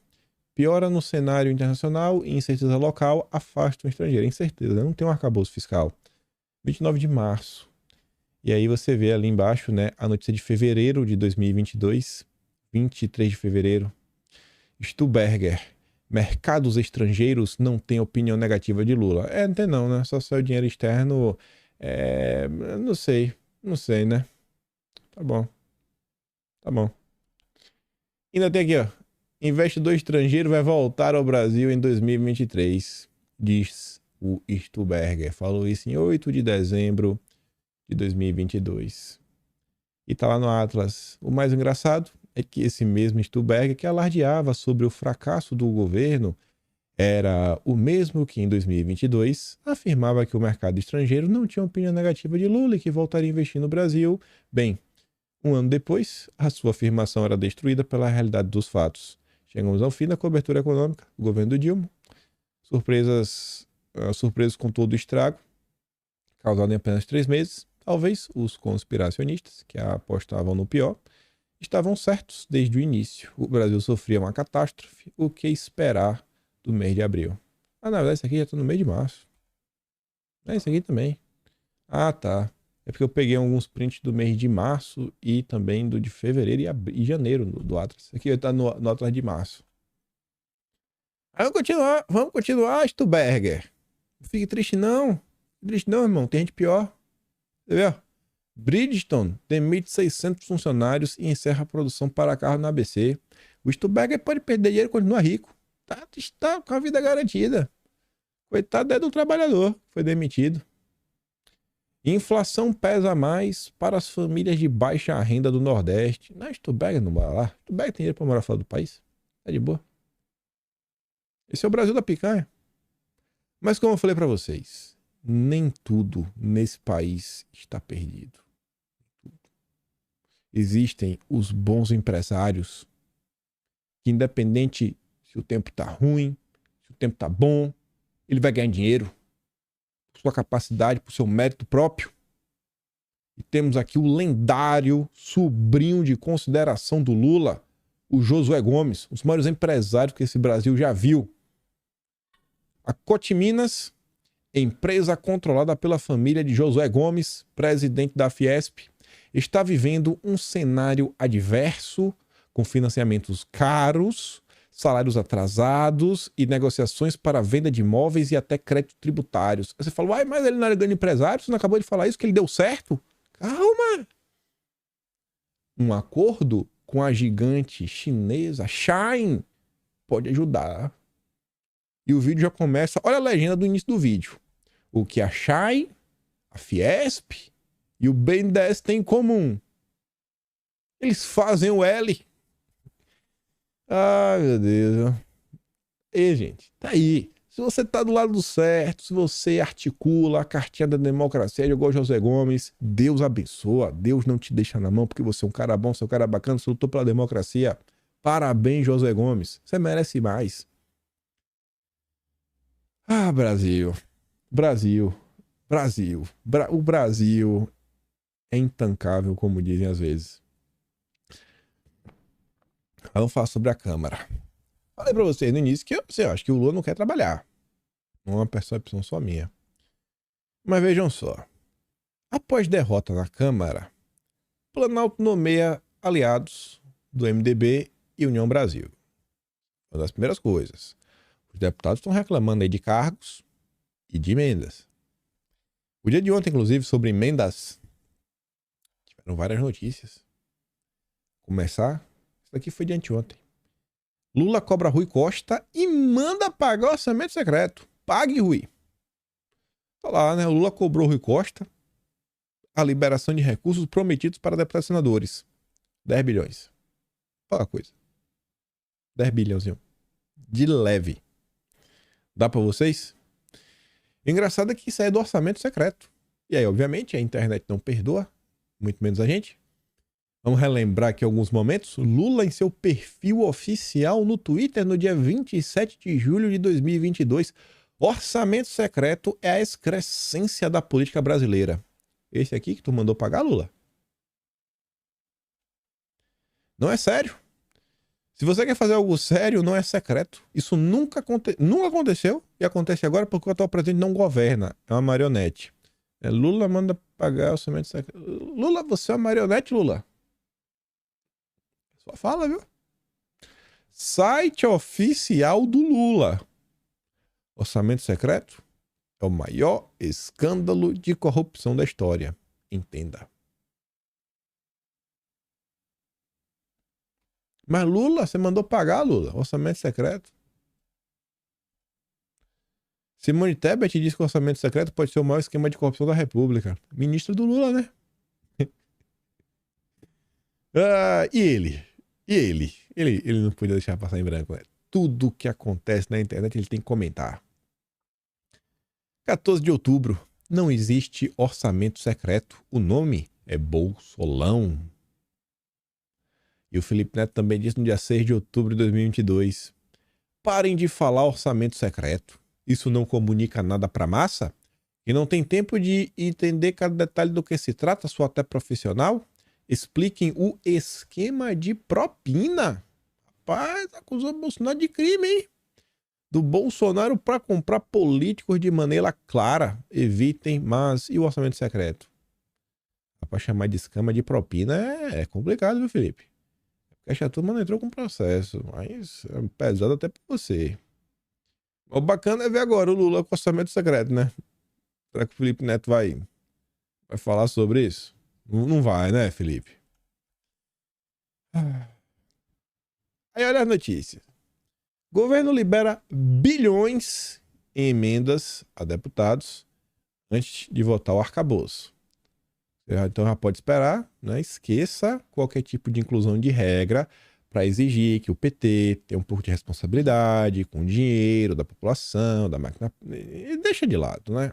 Piora no cenário internacional e incerteza local afasta o estrangeiro. Incerteza, não tem um arcabouço fiscal. 29 de março. E aí você vê ali embaixo, né, a notícia de fevereiro de 2022, 23 de fevereiro. Stuberger. Mercados estrangeiros não têm opinião negativa de Lula. Não tem não, né? Só sai o dinheiro externo. Não sei, né? Tá bom. Ainda tem aqui, ó. Investidor estrangeiro vai voltar ao Brasil em 2023, diz o Stuberger. Falou isso em 8 de dezembro de 2022. E tá lá no Atlas. O mais engraçado é que esse mesmo Stuberger, que alardeava sobre o fracasso do governo, era o mesmo que em 2022 afirmava que o mercado estrangeiro não tinha opinião negativa de Lula e que voltaria a investir no Brasil. Bem, um ano depois, a sua afirmação era destruída pela realidade dos fatos. Chegamos ao fim da cobertura econômica do governo do Dilma. Surpresas com todo o estrago, causado em apenas 3 meses. Talvez os conspiracionistas, que apostavam no pior, estavam certos desde o início. O Brasil sofria uma catástrofe. O que esperar do mês de abril? Na verdade, isso aqui já está no mês de março. Isso aqui também. Tá. É porque eu peguei alguns prints do mês de março e também do de fevereiro e janeiro do Atlas. Aqui está no Atlas de março. Aí vamos continuar, Stuberger. Não fique triste não. Triste não, irmão. Tem gente pior. Você vê, ó. Bridgestone demite 600 funcionários e encerra a produção para carro na ABC. O Stuberger pode perder dinheiro e continua rico. Tá com a vida garantida. Coitado do trabalhador. Foi demitido. Inflação pesa mais para as famílias de baixa renda do Nordeste. Não, Stuberger não mora lá. Stuberger tem dinheiro para morar fora do país. Tá de boa. Esse é o Brasil da picanha. Mas como eu falei para vocês, nem tudo nesse país está perdido. Existem os bons empresários que, independente se o tempo tá ruim, se o tempo tá bom, ele vai ganhar dinheiro por sua capacidade, por seu mérito próprio. E temos aqui o lendário sobrinho de consideração do Lula, o Josué Gomes, um dos maiores empresários que esse Brasil já viu. A Cotiminas, empresa controlada pela família de Josué Gomes, presidente da Fiesp, está vivendo um cenário adverso, com financiamentos caros, salários atrasados e negociações para venda de imóveis e até créditos tributários. Você fala, mas ele não era grande empresário? Você não acabou de falar isso, que ele deu certo? Calma! Um acordo com a gigante chinesa Shine pode ajudar. E o vídeo já começa... Olha a legenda do início do vídeo. O que a Shine, a Fiesp e o BNDES têm em comum. Eles fazem o L. Meu Deus. E, gente, tá aí. Se você tá do lado do certo, se você articula a cartinha da democracia, igual José Gomes, Deus abençoa. Deus não te deixa na mão porque você é um cara bom, você é um cara bacana, você lutou pela democracia. Parabéns, José Gomes. Você merece mais. Brasil. O Brasil é intancável, como dizem às vezes. Vamos falar sobre a Câmara. Falei pra vocês no início que eu acho que o Lula não quer trabalhar. Não é uma percepção só minha. Mas vejam só. Após derrota na Câmara, Planalto nomeia aliados do MDB e União Brasil. Uma das primeiras coisas. Os deputados estão reclamando aí de cargos e de emendas. O dia de ontem, inclusive, sobre emendas, tiveram várias notícias. Começar, isso daqui foi de anteontem. Lula cobra Rui Costa e manda pagar o orçamento secreto. Pague, Rui. Tá lá, né? O Lula cobrou Rui Costa a liberação de recursos prometidos para deputados e senadores. 10 bilhões. Olha a coisa. 10 bilhãozinho. De leve. Dá pra vocês? O engraçado é que isso aí é do orçamento secreto. E aí, obviamente, a internet não perdoa. Muito menos a gente. Vamos relembrar aqui alguns momentos. Lula em seu perfil oficial no Twitter no dia 27 de julho de 2022. Orçamento secreto é a excrescência da política brasileira. Esse aqui que tu mandou pagar, Lula? Não é sério. Se você quer fazer algo sério, não é secreto. Isso nunca aconteceu e acontece agora porque o atual presidente não governa. É uma marionete. Lula manda pagar o orçamento secreto. Lula, você é uma marionete, Lula? Só fala, viu? Site oficial do Lula. Orçamento secreto é o maior escândalo de corrupção da história. Entenda. Mas Lula, você mandou pagar, Lula? Orçamento secreto? Simone Tebet diz que o orçamento secreto pode ser o maior esquema de corrupção da República. Ministro do Lula, né? E ele? Ele não podia deixar passar em branco, né? Tudo que acontece na internet ele tem que comentar. 14 de outubro. Não existe orçamento secreto. O nome é Bolsolão. E o Felipe Neto também disse no dia 6 de outubro de 2022. Parem de falar orçamento secreto. Isso não comunica nada para a massa? E não tem tempo de entender cada detalhe do que se trata, sua até profissional? Expliquem o esquema de propina. Rapaz, acusou o Bolsonaro de crime, hein? Do Bolsonaro para comprar políticos de maneira clara. Evitem, mas e o orçamento secreto? Para chamar de esquema de propina é complicado, viu, Felipe? Porque a turma não entrou com processo, mas é pesado até para você. O bacana é ver agora o Lula com orçamento secreto, né? Será que o Felipe Neto vai falar sobre isso? Não vai, né, Felipe? Aí olha as notícias. Governo libera bilhões em emendas a deputados antes de votar o arcabouço. Então já pode esperar, né? Esqueça qualquer tipo de inclusão de regra para exigir que o PT tenha um pouco de responsabilidade com o dinheiro da população, da máquina. E deixa de lado, né?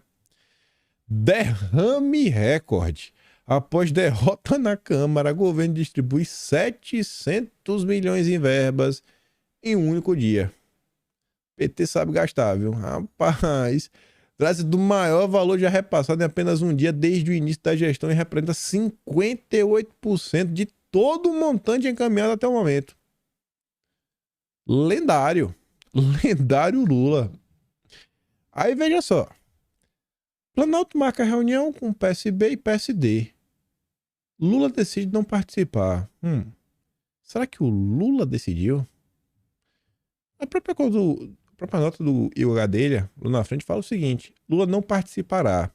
Derrame recorde. Após derrota na Câmara, o governo distribui 700 milhões em verbas em um único dia. PT sabe gastar, viu? Rapaz, trata-se do maior valor já repassado em apenas um dia desde o início da gestão e representa 58% de todo o montante encaminhado até o momento. Lendário. Lendário Lula. Aí veja só. Planalto marca reunião com PSB e PSD. Lula decide não participar. Será que o Lula decidiu? A própria nota do Igor Gadelha, lá na frente, fala o seguinte: Lula não participará.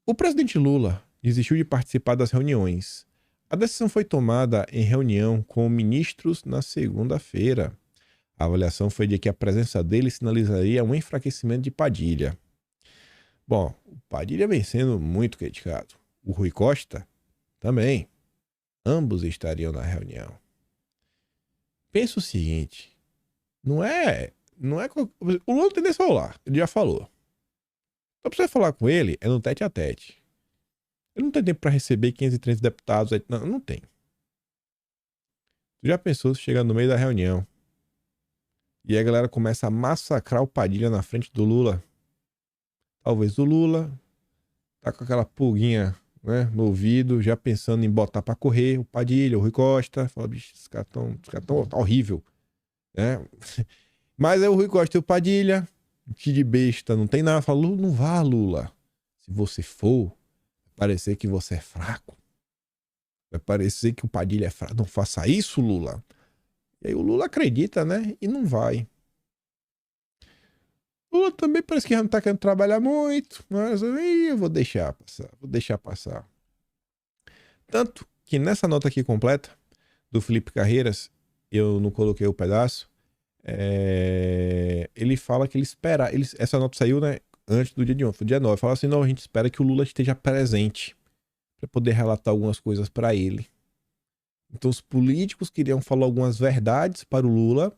O presidente Lula desistiu de participar das reuniões. A decisão foi tomada em reunião com ministros na segunda-feira. A avaliação foi de que a presença dele sinalizaria um enfraquecimento de Padilha. Bom, o Padilha vem sendo muito criticado. O Rui Costa também. Ambos estariam na reunião. Pensa o seguinte: não é o Lula tem desse celular, ele já falou. Então, pra você falar com ele, é no tete a tete. Ele não tem tempo para receber 530 deputados. Não tem. Tu já pensou se chegar no meio da reunião e a galera começa a massacrar o Padilha na frente do Lula? Talvez o Lula tá com aquela pulguinha, né, no ouvido, já pensando em botar para correr o Padilha, o Rui Costa. Fala, bicho, esses caras tão horrível, né? Mas é o Rui Costa e o Padilha, que de besta não tem nada. Fala, Lula, não vá, Lula. Se você for, vai parecer que você é fraco. Vai parecer que o Padilha é fraco. Não faça isso, Lula. E aí o Lula acredita, né? E não vai. O Lula também parece que já não tá querendo trabalhar muito. Mas eu vou deixar passar. Tanto que nessa nota aqui completa, do Felipe Carreiras, eu não coloquei o pedaço, ele fala que ele espera. Essa nota saiu, né, antes do dia de ontem, foi dia 9. Fala assim: não, a gente espera que o Lula esteja presente para poder relatar algumas coisas para ele. Então os políticos queriam falar algumas verdades para o Lula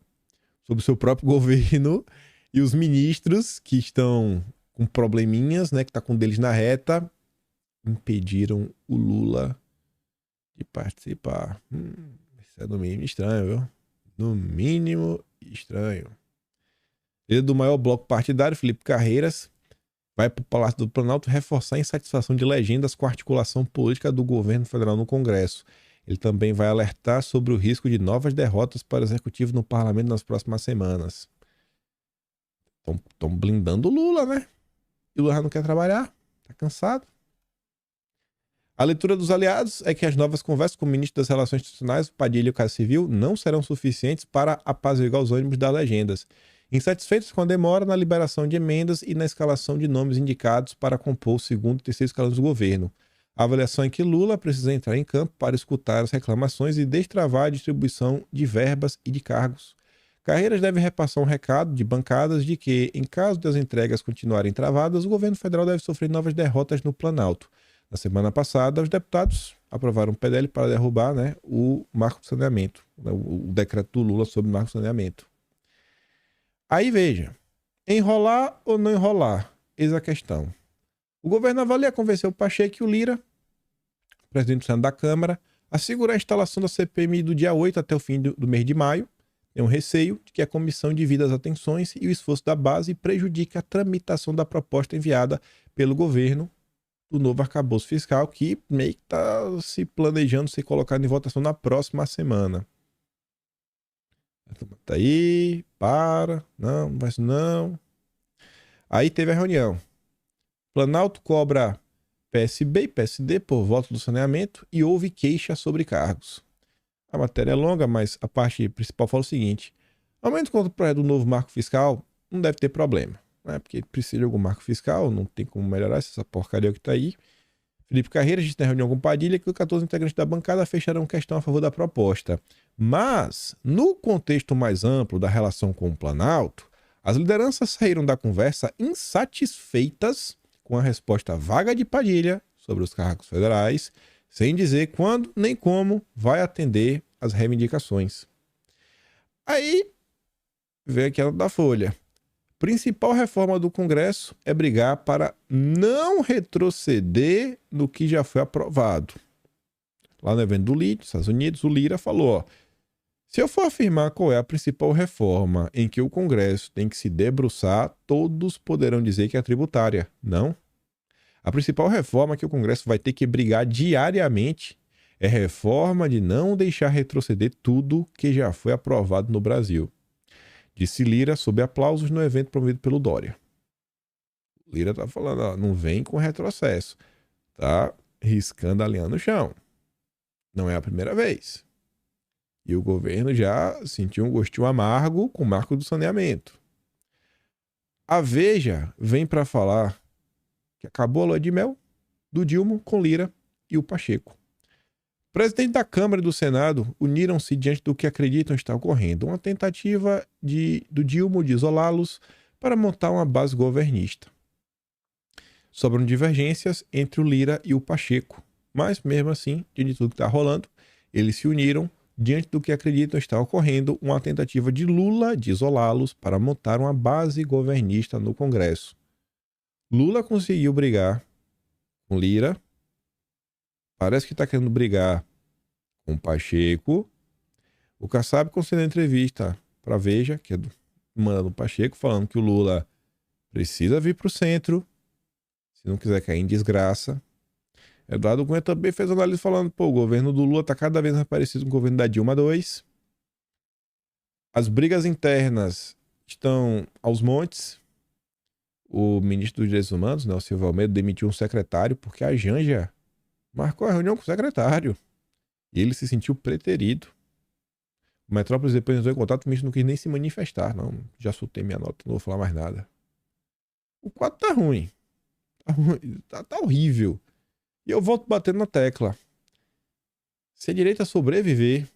sobre o seu próprio governo, e os ministros que estão com probleminhas, né, que tá com deles na reta, impediram o Lula de participar. Isso é no mínimo estranho, viu? No mínimo estranho. Líder do maior bloco partidário, Felipe Carreiras, vai para o Palácio do Planalto reforçar a insatisfação de legendas com a articulação política do governo federal no Congresso. Ele também vai alertar sobre o risco de novas derrotas para o executivo no parlamento nas próximas semanas. Estão blindando o Lula, né? E o Lula não quer trabalhar, tá cansado. A leitura dos aliados é que as novas conversas com o ministro das Relações Institucionais, Padilha e o Casa Civil, não serão suficientes para apaziguar os ânimos das legendas, insatisfeitos com a demora na liberação de emendas e na escalação de nomes indicados para compor o segundo e terceiro escalões do governo. A avaliação é que Lula precisa entrar em campo para escutar as reclamações e destravar a distribuição de verbas e de cargos. Carreiras deve repassar um recado de bancadas de que, em caso das entregas continuarem travadas, o governo federal deve sofrer novas derrotas no Planalto. Na semana passada, os deputados aprovaram um PDL para derrubar, né, o marco do saneamento, o decreto do Lula sobre o marco do saneamento. Aí veja, enrolar ou não enrolar? Eis a questão. O governo avalia convencer o Pacheco e o Lira, presidente do Senado da Câmara, a segurar a instalação da CPMI do dia 8 até o fim do mês de maio. Tem um receio de que a comissão divida as atenções e o esforço da base prejudique a tramitação da proposta enviada pelo governo do novo arcabouço fiscal, que meio que está se planejando ser colocado em votação na próxima semana. Tá aí, não vai isso não. Aí teve a reunião. Planalto cobra PSB e PSD por voto do saneamento e houve queixa sobre cargos. A matéria é longa, mas a parte principal fala o seguinte: aumento contra o projeto do novo marco fiscal não deve ter problema, né? Porque precisa de algum marco fiscal, não tem como melhorar essa porcaria que tá aí. Felipe Carreira disse na reunião com Padilha que os 14 integrantes da bancada fecharam questão a favor da proposta. Mas, no contexto mais amplo da relação com o Planalto, as lideranças saíram da conversa insatisfeitas com a resposta vaga de Padilha sobre os cargos federais, sem dizer quando nem como vai atender às reivindicações. Aí vem aquela da Folha. Principal reforma do Congresso é brigar para não retroceder no que já foi aprovado. Lá no evento do LID, Estados Unidos, o Lira falou, ó, se eu for afirmar qual é a principal reforma em que o Congresso tem que se debruçar, todos poderão dizer que é a tributária. Não. A principal reforma que o Congresso vai ter que brigar diariamente é a reforma de não deixar retroceder tudo que já foi aprovado no Brasil. Disse Lira sob aplausos no evento promovido pelo Dória. Lira tá falando, ó, não vem com retrocesso. Tá riscando a linha no chão. Não é a primeira vez. E o governo já sentiu um gostinho amargo com o marco do saneamento. A Veja vem para falar que acabou a lua de mel do Dilma com Lira e o Pacheco. O presidente da Câmara e do Senado uniram-se diante do que acreditam estar ocorrendo, uma tentativa do Dilma de isolá-los para montar uma base governista. Sobram divergências entre o Lira e o Pacheco, mas mesmo assim, diante de tudo que está rolando, eles se uniram diante do que acreditam estar ocorrendo, uma tentativa de Lula de isolá-los para montar uma base governista no Congresso. Lula conseguiu brigar com Lira, parece que está querendo brigar com o Pacheco. O Kassab concedeu entrevista para a Veja, que é do Pacheco, falando que o Lula precisa vir para o centro, se não quiser cair em desgraça. Eduardo Cunha também fez análise falando, pô, o governo do Lula está cada vez mais parecido com o governo da Dilma II. As brigas internas estão aos montes. O ministro dos Direitos Humanos, né, o Silvio Almeida, demitiu um secretário porque a Janja marcou a reunião com o secretário. E ele se sentiu preterido. O Metrópolis depois entrou em contato, o ministro não quis nem se manifestar. Não, já soltei minha nota, não vou falar mais nada. O quadro tá ruim. Tá horrível. E eu volto batendo na tecla. Se a direita sobreviver,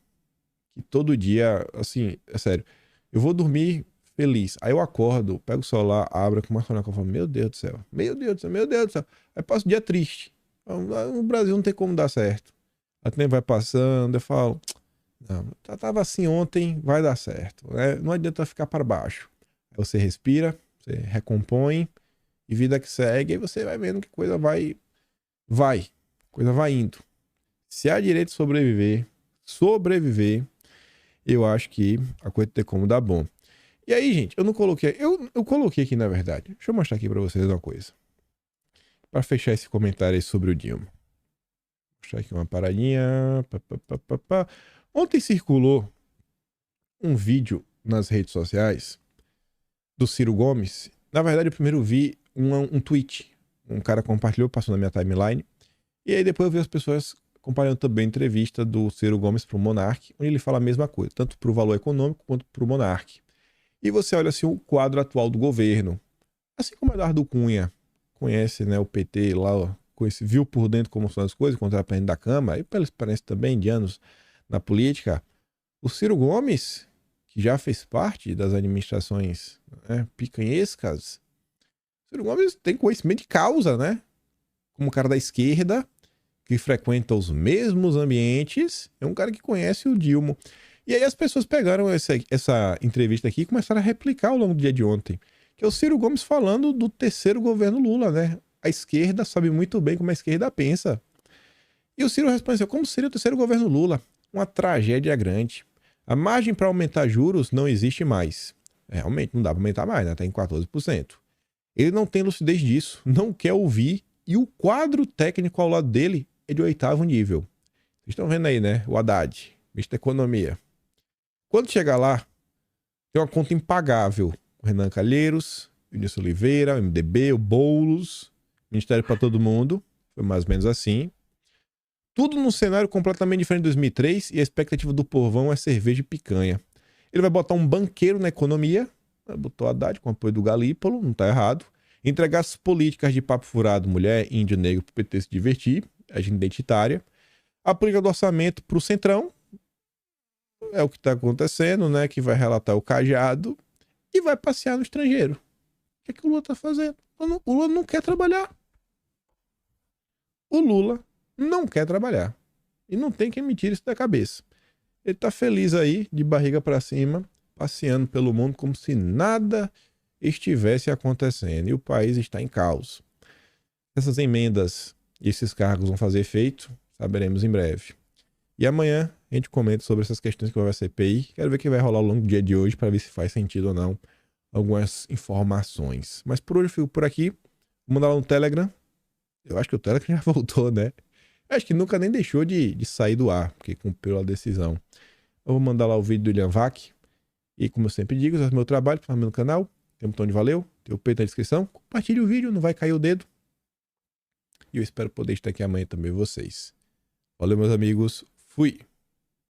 que todo dia, assim, é sério, eu vou dormir feliz. Aí eu acordo, pego o celular, abro com uma soneca e falo, meu Deus do céu, meu Deus do céu, meu Deus do céu. Aí passo o dia triste. O Brasil não tem como dar certo. A tempo vai passando, eu falo, não, já tava assim ontem, vai dar certo. Né? Não adianta ficar para baixo. Aí você respira, você recompõe, e vida que segue, aí você vai vendo que coisa coisa vai indo. Se a direita sobreviver, eu acho que a coisa tem como dar bom. E aí, gente, eu não coloquei, eu coloquei aqui na verdade. Deixa eu mostrar aqui pra vocês uma coisa. Pra fechar esse comentário aí sobre o Dilma. puxar aqui uma paradinha. Ontem circulou um vídeo nas redes sociais do Ciro Gomes. Na verdade, eu primeiro vi um tweet. Um cara compartilhou, passou na minha timeline. E aí depois eu vi as pessoas comparando também a entrevista do Ciro Gomes para o Monark, onde ele fala a mesma coisa, tanto para o Valor Econômico quanto para o Monark. E você olha assim o quadro atual do governo. Assim como Eduardo Cunha conhece, né, o PT lá, ó, viu por dentro como são as coisas, quando era presidente da Câmara, e pela experiência também de anos na política, o Ciro Gomes, que já fez parte das administrações, né, picanhescas, o Ciro Gomes tem conhecimento de causa, né? Como cara da esquerda, que frequenta os mesmos ambientes, é um cara que conhece o Dilma. E aí as pessoas pegaram essa entrevista aqui e começaram a replicar ao longo do dia de ontem. Que é o Ciro Gomes falando do terceiro governo Lula, né? A esquerda sabe muito bem como a esquerda pensa. E o Ciro respondeu, como seria o terceiro governo Lula? Uma tragédia grande. A margem para aumentar juros não existe mais. Realmente, não dá para aumentar mais, né? Está em 14%. Ele não tem lucidez disso, não quer ouvir, e o quadro técnico ao lado dele é de 8º nível. Vocês estão vendo aí, né? O Haddad, ministro da Economia. Quando chegar lá, tem uma conta impagável. O Renan Calheiros, o Vinícius Oliveira, o MDB, o Boulos, Ministério para Todo Mundo. Foi mais ou menos assim. Tudo num cenário completamente diferente de 2003 e a expectativa do povão é cerveja e picanha. Ele vai botar um banqueiro na economia, botou Haddad com apoio do Galípolo, não tá errado. Entregar as políticas de papo furado, mulher, índio, negro, pro PT se divertir, agenda identitária. A política do orçamento pro Centrão, é o que tá acontecendo, né? Que vai relatar o Cajado e vai passear no estrangeiro. O que é que o Lula tá fazendo? O Lula não quer trabalhar. O Lula não quer trabalhar. E não tem quem me tire isso da cabeça. Ele tá feliz aí, de barriga para cima, passeando pelo mundo como se nada estivesse acontecendo. E o país está em caos. Essas emendas e esses cargos vão fazer efeito, saberemos em breve. E amanhã a gente comenta sobre essas questões que vai ser CPI. Quero ver o que vai rolar ao longo do dia de hoje para ver se faz sentido ou não algumas informações. Mas por hoje eu fico por aqui. Vou mandar lá no Telegram. Eu acho que o Telegram já voltou, né? Eu acho que nunca nem deixou de sair do ar, porque cumpriu a decisão. Eu vou mandar lá o vídeo do William Vac. E como eu sempre digo, se é o meu trabalho, para no canal, tem um botão de valeu, tem o peito na descrição. Compartilhe o vídeo, não vai cair o dedo. E eu espero poder estar aqui amanhã também com vocês. Valeu, meus amigos. Fui!